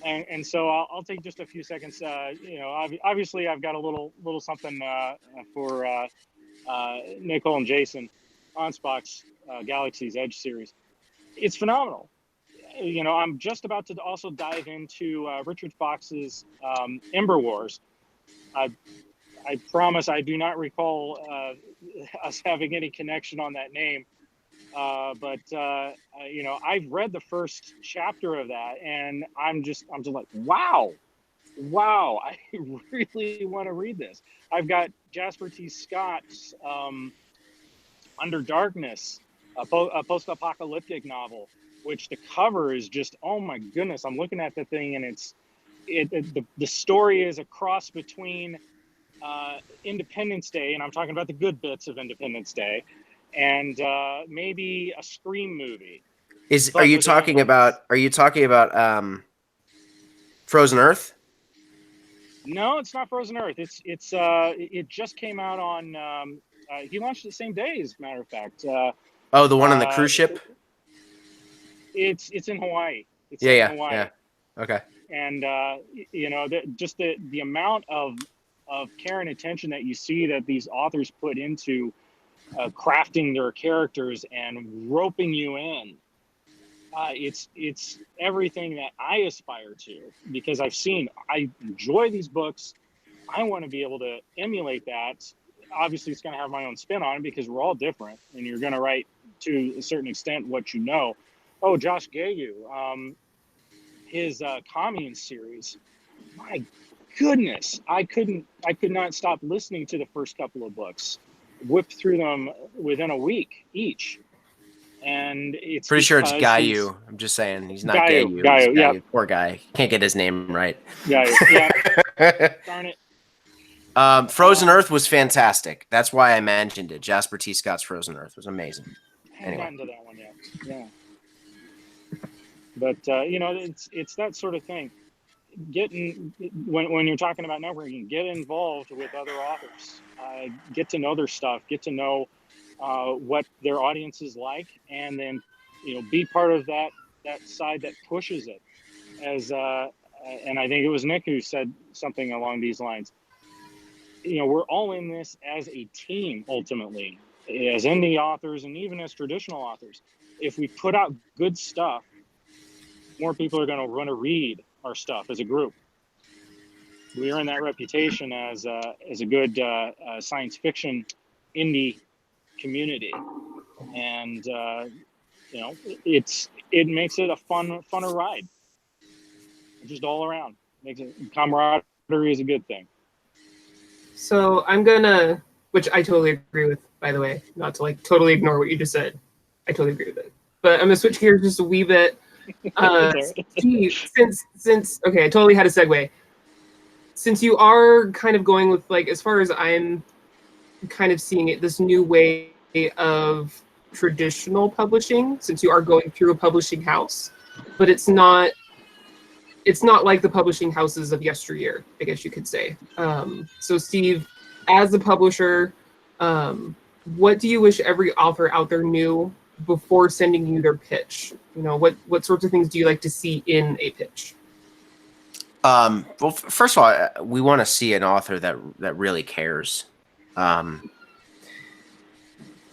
And so I'll take just a few seconds. Obviously I've got a little something for Nicole and Jason Ansbach's Galaxy's Edge series. It's phenomenal. I'm just about to also dive into Richard Fox's Ember Wars. I promise I do not recall us having any connection on that name. But I've read the first chapter of that, and I'm just like, wow, I really want to read this. I've got Jasper T. Scott's Under Darkness, a post-apocalyptic novel, which the cover is just, oh my goodness, I'm looking at the thing, and the story is a cross between Independence Day, and I'm talking about the good bits of Independence Day, and maybe a Scream movie. Are you talking about Frozen Earth? No, it's not Frozen Earth. It just came out on. He launched the same day, as a matter of fact. The one on the cruise ship. It's in Hawaii. Hawaii. Yeah. Okay. And just the amount of care and attention that you see that these authors put into crafting their characters and roping you in. It's everything that I aspire to, because I enjoy these books. I want to be able to emulate that. Obviously, it's going to have my own spin on it because we're all different, and you're going to write to a certain extent what you know. Oh, Josh Gayu, his Commune series. My goodness, I could not stop listening to the first couple of books. Whipped through them within a week each, and it's Pretty sure it's because Gayu. I'm just saying he's not Gayu, Gayu. Gayu, He's yeah. Gayu. Poor guy. Can't get his name right. Gayu, yeah. Darn it. Frozen Earth was fantastic. That's why I mentioned it. Jasper T. Scott's Frozen Earth was amazing. I haven't Anyway. gotten to that one yet. Yeah. But it's that sort of thing. When you're talking about networking, get involved with other authors. Get to know their stuff. Get to know what their audience is like, and then be part of that side that pushes it. And I think it was Nick who said something along these lines. We're all in this as a team ultimately, as indie authors and even as traditional authors. If we put out good stuff, more people are going to want to read our stuff as a group. We earn that reputation as a good science fiction indie community, and it makes it a funner ride, just all around. Makes it camaraderie is a good thing. So I'm gonna, which I totally agree with, by the way, not to like totally ignore what you just said. I totally agree with it. But I'm gonna switch gears just a wee bit. Steve, since okay, I totally had a segue. Since you are kind of going with, like, as far as I'm kind of seeing it, this new way of traditional publishing, since you are going through a publishing house, but it's not like the publishing houses of yesteryear, I guess you could say. So Steve, as a publisher, what do you wish every author out there knew before sending you their pitch? What sorts of things do you like to see in a pitch? Well, first of all, we want to see an author that really cares.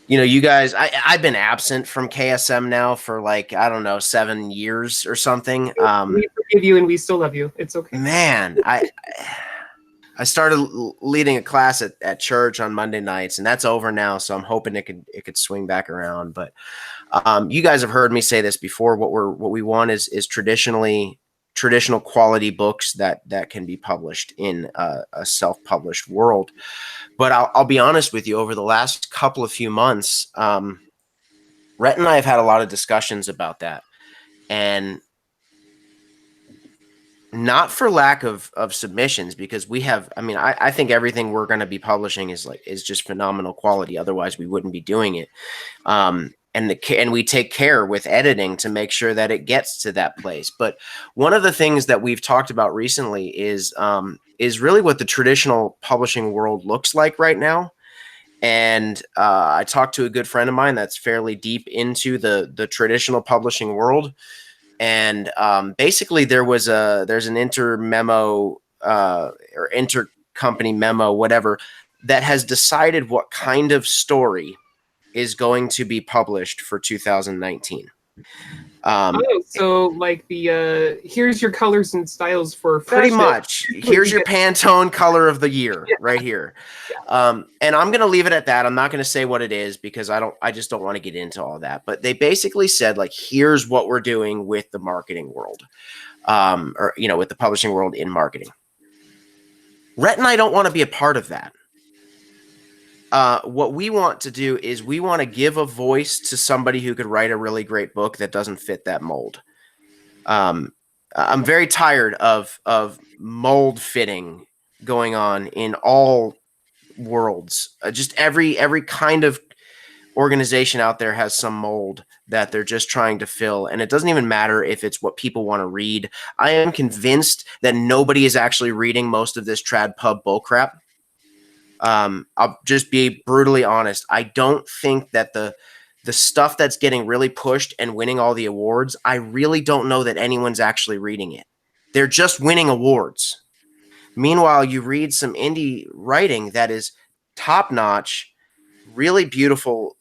You guys, I've been absent from KSM now for, like, I don't know, 7 years or something. We forgive you and we still love you. It's okay. Man, I started leading a class at church on Monday nights, and that's over now. So I'm hoping it could swing back around. But you guys have heard me say this before. What we want is traditional quality books that can be published in a self-published world. But I'll be honest with you, over the last couple of few months, Rhett and I have had a lot of discussions about that. And not for lack of submissions, because we have, I think everything we're going to be publishing is just phenomenal quality. Otherwise we wouldn't be doing it. And we take care with editing to make sure that it gets to that place. But one of the things that we've talked about recently is really what the traditional publishing world looks like right now. And I talked to a good friend of mine that's fairly deep into the traditional publishing world. And basically there's an inter-memo or inter-company memo, whatever, that has decided what kind of story is going to be published for 2019. So like the here's your colors and styles for pretty fashion. Much. Here's your Pantone color of the year right here. And I'm gonna leave it at that. I'm not gonna say what it is because I just don't want to get into all that. But they basically said, like, here's what we're doing with the marketing world, or with the publishing world in marketing. Rhett and I don't want to be a part of that. What we want to do is we want to give a voice to somebody who could write a really great book that doesn't fit that mold. I'm very tired of mold fitting going on in all worlds. Just every kind of organization out there has some mold that they're just trying to fill. And it doesn't even matter if it's what people want to read. I am convinced that nobody is actually reading most of this trad pub bullcrap. I'll just be brutally honest. I don't think that the stuff that's getting really pushed and winning all the awards, I really don't know that anyone's actually reading it. They're just winning awards. Meanwhile, you read some indie writing that is top-notch, really beautiful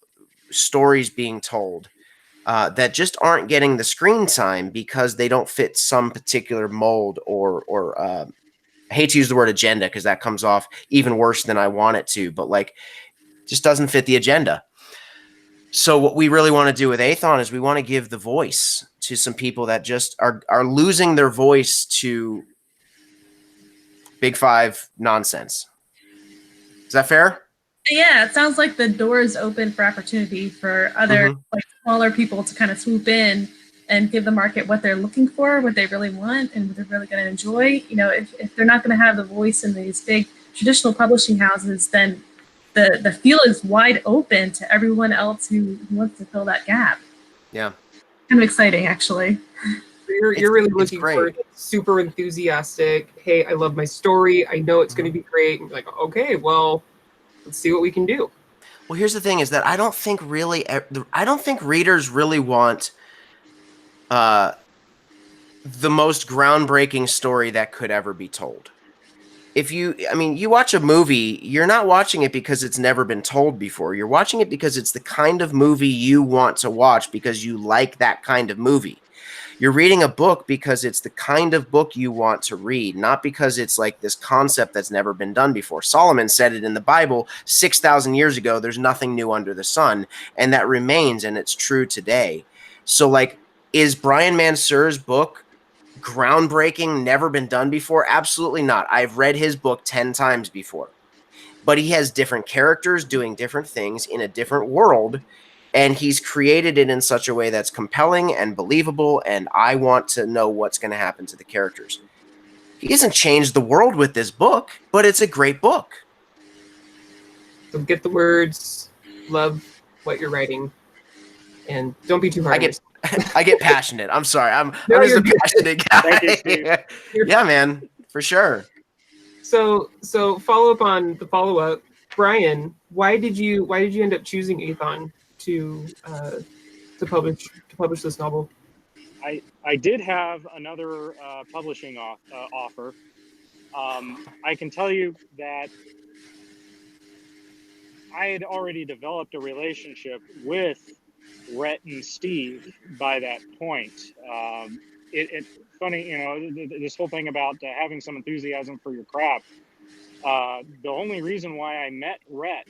stories being told. that just aren't getting the screen time because they don't fit some particular mold or I hate to use the word agenda because that comes off even worse than I want it to, but like just doesn't fit the agenda. So what we really want to do with Aethon is we want to give the voice to some people that just are losing their voice to Big Five nonsense. Is that fair? Yeah, it sounds like the door is open for opportunity for other like smaller people to kind of swoop in and give the market what they're looking for, what they really want, and what they're really going to enjoy. You know, if they're not going to have the voice in these big traditional publishing houses, then the field is wide open to everyone else who wants to fill that gap. Yeah. Kind of exciting, actually. You're really looking great. for super enthusiastic. Hey, I love my story. I know it's going to be great. And like, okay, well, let's see what we can do. Well, here's the thing: is that I don't think readers really want the most groundbreaking story that could ever be told. You watch a movie, you're not watching it because it's never been told before. You're watching it because it's the kind of movie you want to watch because you like that kind of movie. You're reading a book because it's the kind of book you want to read, not because it's like this concept that's never been done before. Solomon said it in the Bible 6,000 years ago, there's nothing new under the sun, and that remains, and it's true today. So like, is Brian Mansur's book groundbreaking, never been done before? Absolutely not. I've read his book 10 times before. But he has different characters doing different things in a different world, and he's created it in such a way that's compelling and believable, and I want to know what's going to happen to the characters. He hasn't changed the world with this book, but it's a great book. So get the words, love what you're writing, and don't be too hard on yourself. I get passionate. I'm sorry. I'm No, just you're a good. passionate guy. Thank you, Steve. Yeah, man, for sure. So follow up on the follow up, Brian. Why did you end up choosing Aethon to publish this novel? I did have another publishing offer. I can tell you that I had already developed a relationship with Rhett and Steve by that point. It's funny, you know, this whole thing about having some enthusiasm for your craft. The only reason why I met Rhett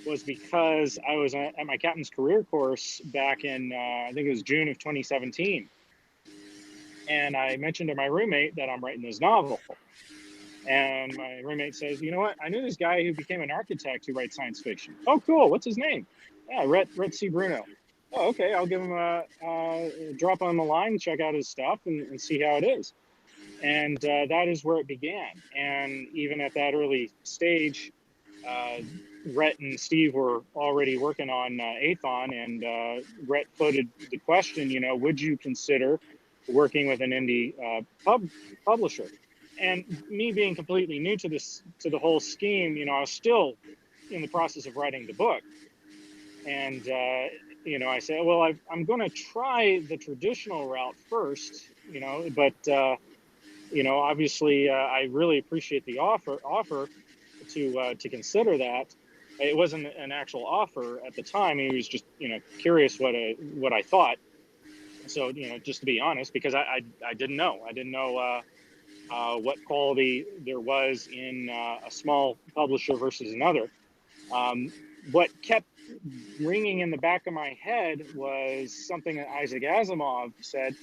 was because I was at my captain's career course back in, I think it was June of 2017. And I mentioned to my roommate that I'm writing this novel. And my roommate says, you know what? I knew this guy who became an architect who writes science fiction. Oh, cool. What's his name? Yeah, Rhett C. Bruno. Oh, okay. I'll give him drop him a line, check out his stuff and see how it is. And that is where it began. And even at that early stage, Rhett and Steve were already working on Aethon, and Rhett floated the question, you know, would you consider working with an indie publisher? And me being completely new to the whole scheme, you know, I was still in the process of writing the book. And, you know, I said, well, I'm going to try the traditional route first, you know, but, you know, obviously I really appreciate the offer to consider that. It wasn't an actual offer at the time. He was just, you know, curious what I thought. So, you know, just to be honest, because I didn't know. I didn't know what quality there was in a small publisher versus another. What kept ringing in the back of my head was something that Isaac Asimov said.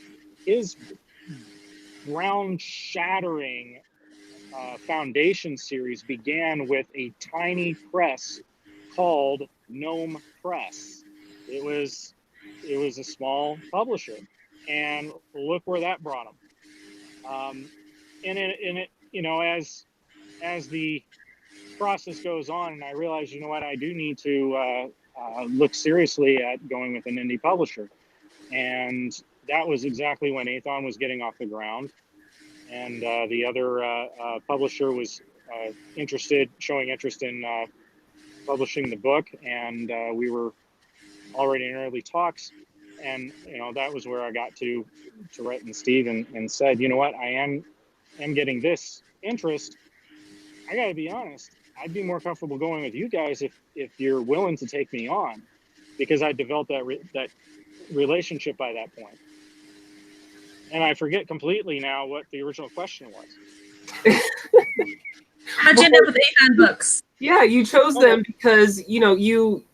His ground-shattering Foundation series began with a tiny press called Gnome Press. It was a small publisher, and look where that brought him. And it, you know, as the process goes on, and I realize, you know what, I do need to look seriously at going with an indie publisher, and that was exactly when Aethon was getting off the ground, and the other publisher was showing interest in publishing the book, and we were already in early talks. And you know, that was where I got to Rhett and Steve and said, you know what, I am getting this interest. I got to be honest, I'd be more comfortable going with you guys if you're willing to take me on. because I developed that relationship by that point. And I forget completely now what the original question was. How'd you end up with Aethon Books? Yeah, you chose them because you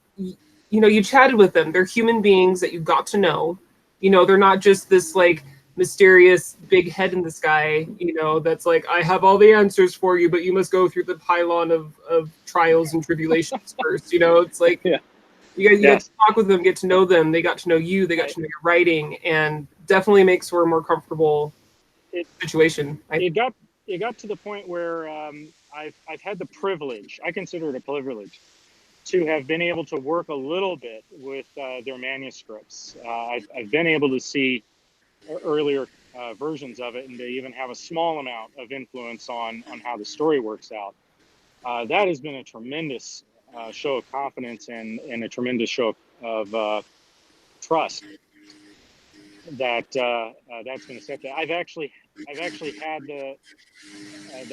chatted with them. They're human beings that you got to know. They're not just this like mysterious big head in the sky. That's like, I have all the answers for you, but you must go through the pylon of trials and tribulations first. It's like, Yeah. you got to talk with them, get to know them. They got to know you. They got to know your writing, and definitely makes for a more comfortable situation. It got to the point where I've had the privilege, I consider it a privilege, to have been able to work a little bit with their manuscripts. I've been able to see earlier versions of it, and to even have a small amount of influence on how the story works out. That has been a tremendous show of confidence and a tremendous show of trust that that's been accepted. I've actually had the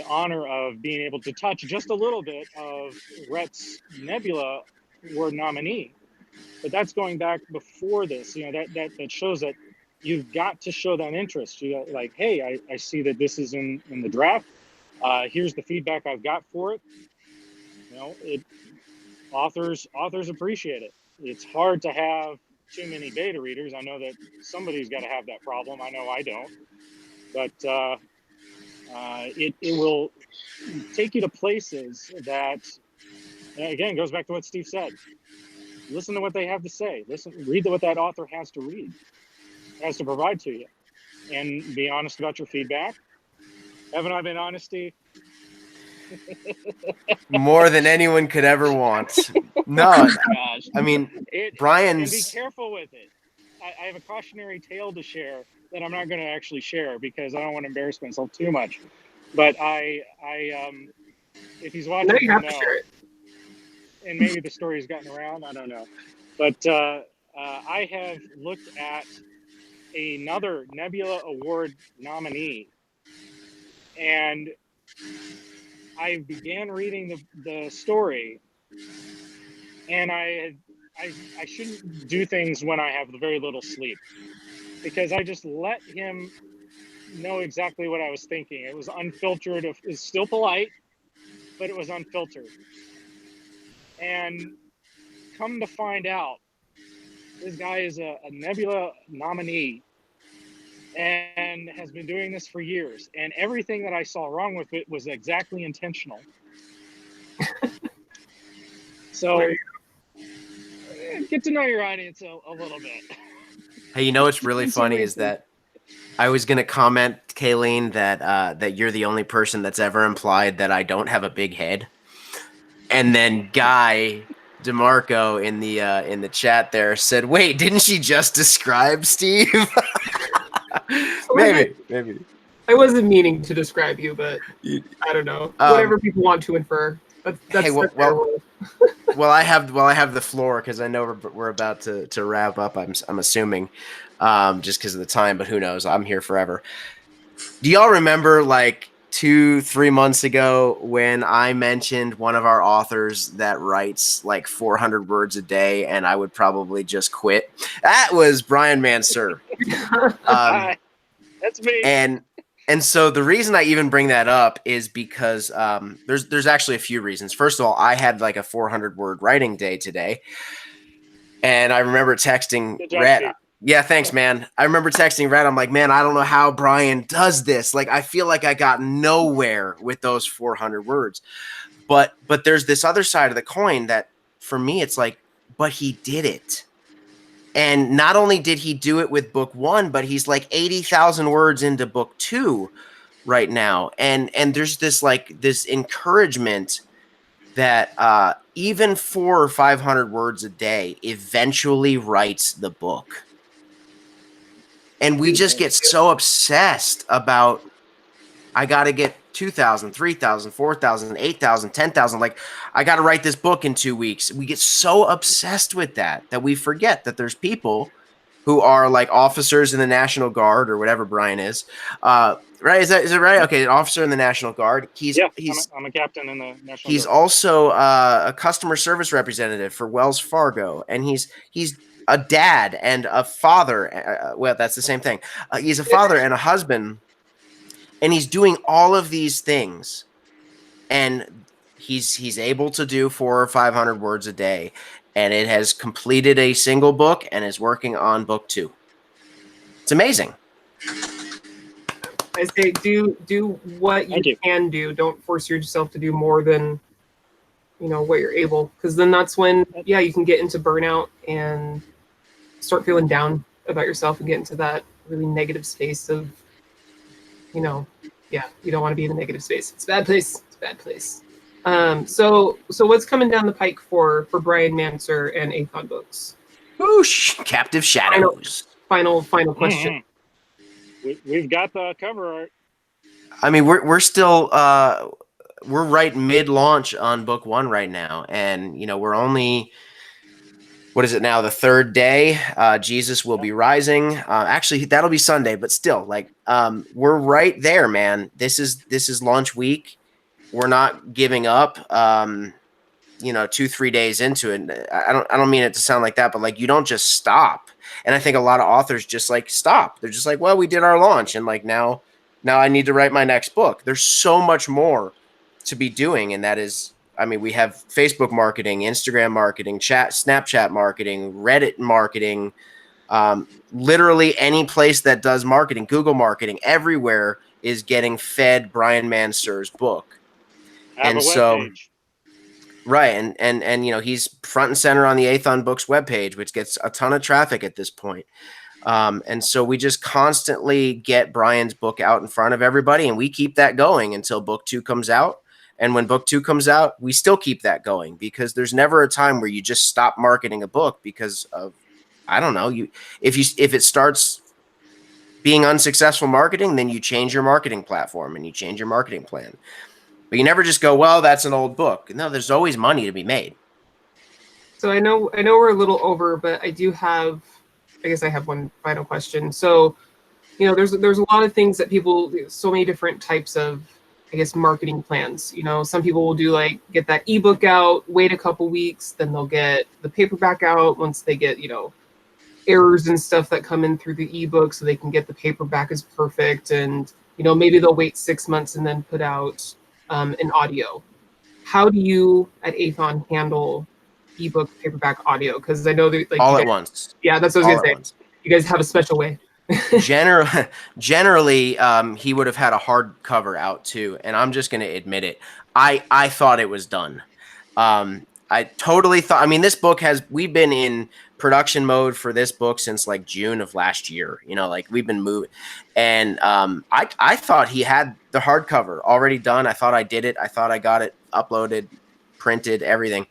honor of being able to touch just a little bit of Rhett's Nebula Award nominee, but that's going back before this. That shows that you've got to show that interest. You got, like, hey, I see that this is in the draft. Here's the feedback I've got for it. Authors appreciate it. It's hard to have too many beta readers. I know that somebody's got to have that problem. I know I don't, but it will take you to places that, again, goes back to what Steve said. Listen to what they have to say. Read what that author has to read, has to provide to you, and be honest about your feedback. Haven't I been honest, Steve? More than anyone could ever want. No, Gosh. I mean, And Brian's. be careful with it. I have a cautionary tale to share that I'm not going to actually share because I don't want to embarrass myself too much. But I if he's watching, No, you have know, to share it. and maybe the story's gotten around, I don't know. But I have looked at another Nebula Award nominee, and I began reading the story, and I shouldn't do things when I have very little sleep, because I just let him know exactly what I was thinking. It was unfiltered. It was still polite, but it was unfiltered. And come to find out, this guy is a Nebula nominee and has been doing this for years. And everything that I saw wrong with it was exactly intentional. So get to know your audience a little bit. Hey, what's really funny is that I was gonna comment, Kayleen, that you're the only person that's ever implied that I don't have a big head, and then Guy DeMarco in the chat there said, "Wait, didn't she just describe Steve?" maybe. I wasn't meaning to describe you, but I don't know. Whatever people want to infer. That's well, I have the floor because I know we're about to wrap up. I'm assuming, just because of the time, but who knows? I'm here forever. Do y'all remember like 2-3 months ago when I mentioned one of our authors that writes like 400 words a day, and I would probably just quit? That was Brian Mansur. That's me. And so the reason I even bring that up is because there's actually a few reasons. First of all, I had like a 400-word writing day today, and I remember texting Rhett. Yeah, thanks, man. I remember texting Rhett. I'm like, man, I don't know how Brian does this. Like, I feel like I got nowhere with those 400 words. But there's this other side of the coin that for me, it's like, but he did it. And not only did he do it with book 1, but he's like 80,000 words into book 2 right now. And there's this encouragement that even 400 or 500 words a day eventually writes the book. And we just get so obsessed about, I got to get 2,000, 3,000, 4,000, 8,000, 10,000. Like, I got to write this book in 2 weeks. We get so obsessed with that we forget that there's people who are like officers in the National Guard or whatever Brian is. Right? Is it right? Okay, an officer in the National Guard. I'm a captain in the National He's Guard. also a customer service representative for Wells Fargo, and he's a dad and a father. Well, that's the same thing. He's a father and a husband, and he's doing all of these things, and he's able to do 400 or 500 words a day, and it has completed a single book and is working on book 2. It's amazing. I say do what you can do. Don't force yourself to do more than what you're able, because then that's when you can get into burnout and start feeling down about yourself and get into that really negative space of you don't want to be in the negative space. It's a bad place. It's a bad place. So what's coming down the pike for Brian Mansur and Aethon Books? Whoosh, Captive Shadows. Final question. We've got the cover art. I mean, we're still we're right mid-launch on book 1 right now, and we're only, what is it now, the 3rd day. Jesus will be rising. Actually, that'll be Sunday, but still, we're right there, man. This is launch week. We're not giving up. 2-3 days into it. I don't mean it to sound like that, but you don't just stop. And I think a lot of authors just stop. They're just well, we did our launch, and now I need to write my next book. There's so much more to be doing, and that is, we have Facebook marketing, Instagram marketing, Snapchat marketing, Reddit marketing, literally any place that does marketing, Google marketing, everywhere is getting fed Brian Mansur's book. Have a webpage. Right, and he's front and center on the Aethon Books webpage, which gets a ton of traffic at this point. And so we just constantly get Brian's book out in front of everybody, and we keep that going until book 2 comes out. And when book 2 comes out, we still keep that going, because there's never a time where you just stop marketing a book because of, I don't know, if it starts being unsuccessful marketing, then you change your marketing platform and you change your marketing plan. But you never just go, well, that's an old book. No, there's always money to be made. So I know we're a little over, but I guess I have one final question. So, there's a lot of things that people, so many different types of, I guess, marketing plans. Some people will do get that ebook out, wait a couple weeks, then they'll get the paperback out once they get, errors and stuff that come in through the ebook, so they can get the paperback as perfect. And, maybe they'll wait 6 months and then put out an audio. How do you at Aethon handle ebook, paperback, audio? Because I know that all at once. Yeah, that's what I was gonna say. You guys have a special way. Generally, he would have had a hardcover out too, and I'm just going to admit it. I thought it was done. I totally thought. This book we've been in production mode for this book since June of last year. We've been moving, and I thought he had the hardcover already done. I thought I did it. I thought I got it uploaded, printed, everything.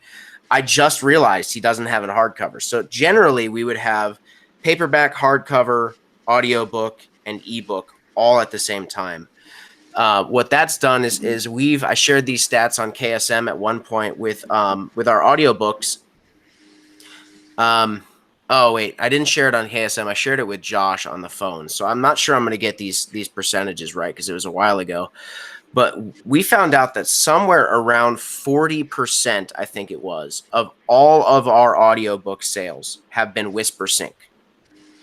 I just realized he doesn't have a hardcover. So generally, we would have paperback, hardcover, audiobook, and ebook all at the same time. What that's done is I shared these stats on KSM at one point with our audiobooks. Oh wait, I didn't share it on KSM. I shared it with Josh on the phone. So I'm not sure I'm going to get these percentages right, because it was a while ago. But we found out that somewhere around 40%, I think it was, of all of our audiobook sales have been Whisper Sync.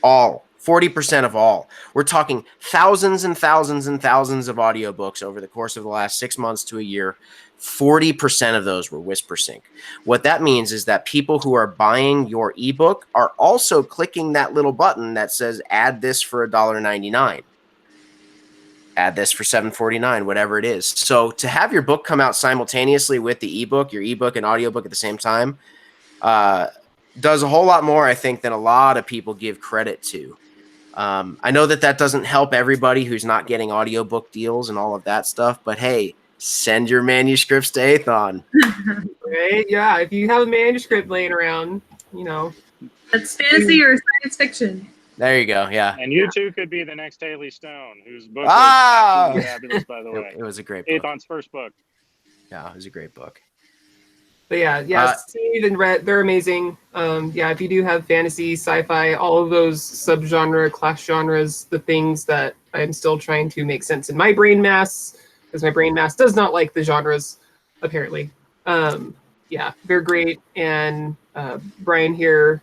All. 40% of all. We're talking thousands and thousands and thousands of audiobooks over the course of the last 6 months to a year. 40% of those were Whisper Sync. What that means is that people who are buying your ebook are also clicking that little button that says add this for $1.99. Add this for $7.49, whatever it is. So to have your book come out simultaneously with the ebook, your ebook and audiobook at the same time, does a whole lot more, I think, than a lot of people give credit to. I know that doesn't help everybody who's not getting audiobook deals and all of that stuff, but hey, send your manuscripts to Aethon. Right? Yeah, if you have a manuscript laying around, That's fantasy or science fiction. There you go, yeah. And you too could be the next Haley Stone, whose book was absolutely fabulous, by the way. It was a great book. Aethon's first book. Yeah, it was a great book. But yeah, Steve and Rhett, they're amazing. Yeah, if you do have fantasy, sci-fi, all of those subgenre, class genres, the things that I'm still trying to make sense in my brain mass, because my brain mass does not like the genres, apparently. Yeah, they're great. And Brian here,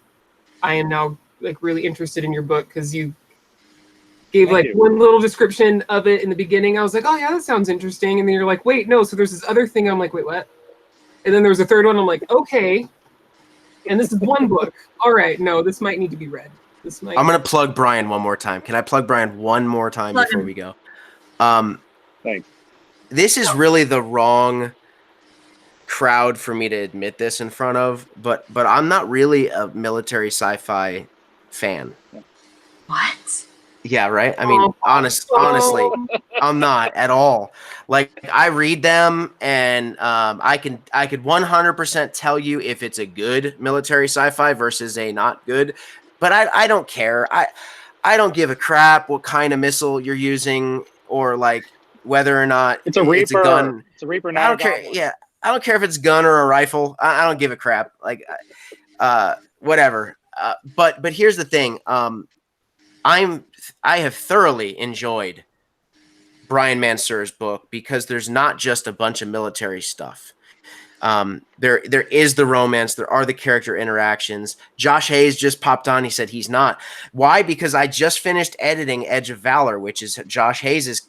I am now like really interested in your book because you gave one little description of it in the beginning. I was like, oh yeah, that sounds interesting. And then you're like, wait, no. So there's this other thing. I'm like, wait, what? And then there was a third one. I'm like, okay. And this is one book. All right, no, this might need to be read. I'm gonna plug Brian one more time. Can I plug Brian one more time before we go? Thanks. This is really the wrong crowd for me to admit this in front of, but I'm not really a military sci-fi fan. What? Yeah, right. I mean, honestly, I'm not at all. Like, I read them, and I could 100% tell you if it's a good military sci-fi versus a not good. But I don't care. I don't give a crap what kind of missile you're using, or like whether or not it's a gun. It's a Reaper. I don't care. Yeah, I don't care if it's a gun or a rifle. I don't give a crap. Like, whatever. But here's the thing. I have thoroughly enjoyed Brian Mansur's book because there's not just a bunch of military stuff. There is the romance. There are the character interactions. Josh Hayes just popped on. He said he's not. Why? Because I just finished editing Edge of Valor, which is Josh Hayes'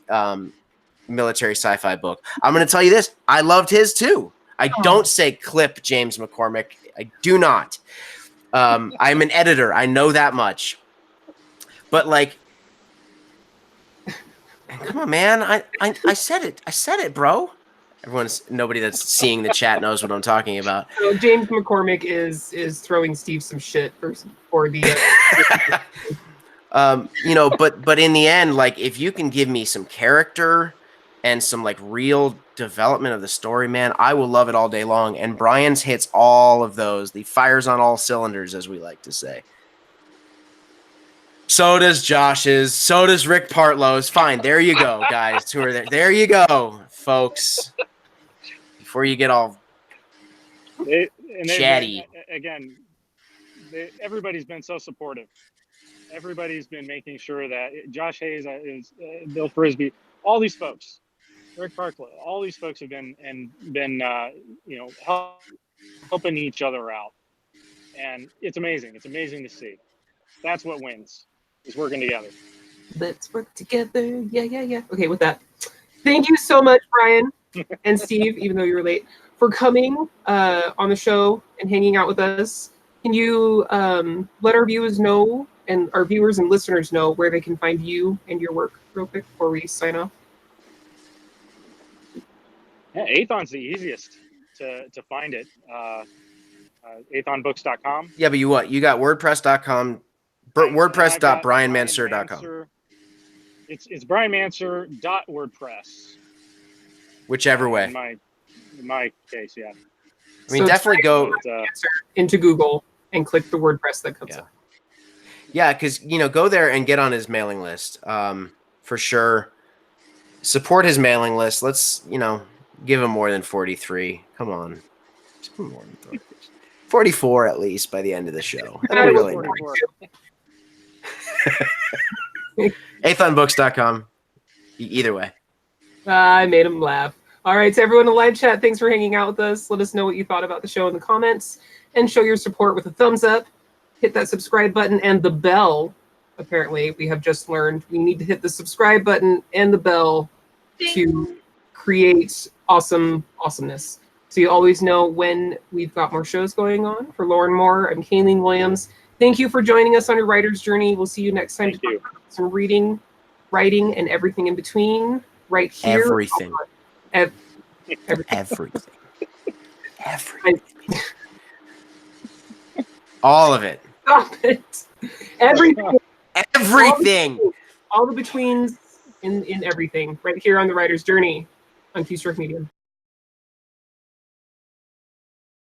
military sci-fi book. I'm going to tell you this. I loved his too. I don't say clip James McCormick. I do not. I'm an editor. I know that much. But like, come on, man. I said it. I said it, bro. Nobody that's seeing the chat knows what I'm talking about. So James McCormick is throwing Steve some shit for the but in the end, like, if you can give me some character and some like real development of the story, man, I will love it all day long. And Brian's hits all of those. The fires on all cylinders, as we like to say. So does Josh's. So does Rick Partlow's. Fine. There you go, guys. Who are there? There you go, folks. Before you get all chatty. Again, everybody's been so supportive. Everybody's been making sure that Josh Hayes is Bill Frisbee, all these folks, Rick Parklow, all these folks have been helping each other out, and it's amazing. It's amazing to see. That's what wins. Is working together. Let's work together. Yeah. Okay, with that, thank you so much, Brian and Steve, even though you were late, for coming on the show and hanging out with us. Can you let our viewers know, and our viewers and listeners know, where they can find you and your work real quick before we sign off? Yeah, Aethon's the easiest to find it. Aethonbooks.com. Yeah, but you got WordPress.com. WordPress.BrianMansur.com. It's BrianMansur.wordpress. Whichever way. In my case, yeah. I mean, so definitely go into Google and click the WordPress that comes up. Yeah, because go there and get on his mailing list. For sure. Support his mailing list. Let's give him more than 43. Come on. Just more than 43. 44 at least by the end of the show. I don't really know. Aethonbooks.com. Either way. I made him laugh. All right, to everyone in the live chat, thanks for hanging out with us. Let us know what you thought about the show in the comments, and show your support with a thumbs up. Hit that subscribe button and the bell. Apparently, we have just learned we need to hit the subscribe button and the bell to create awesomeness. So you always know when we've got more shows going on. For Lauren Moore, I'm Kayleen Williams. Thank you for joining us on your writer's journey. We'll see you next time to talk about some reading, writing, and everything in between. Right here. Everything. Everything. All of it. Stop it. Everything. Everything. All the betweens in everything. Right here on the writer's journey on Keystroke Medium.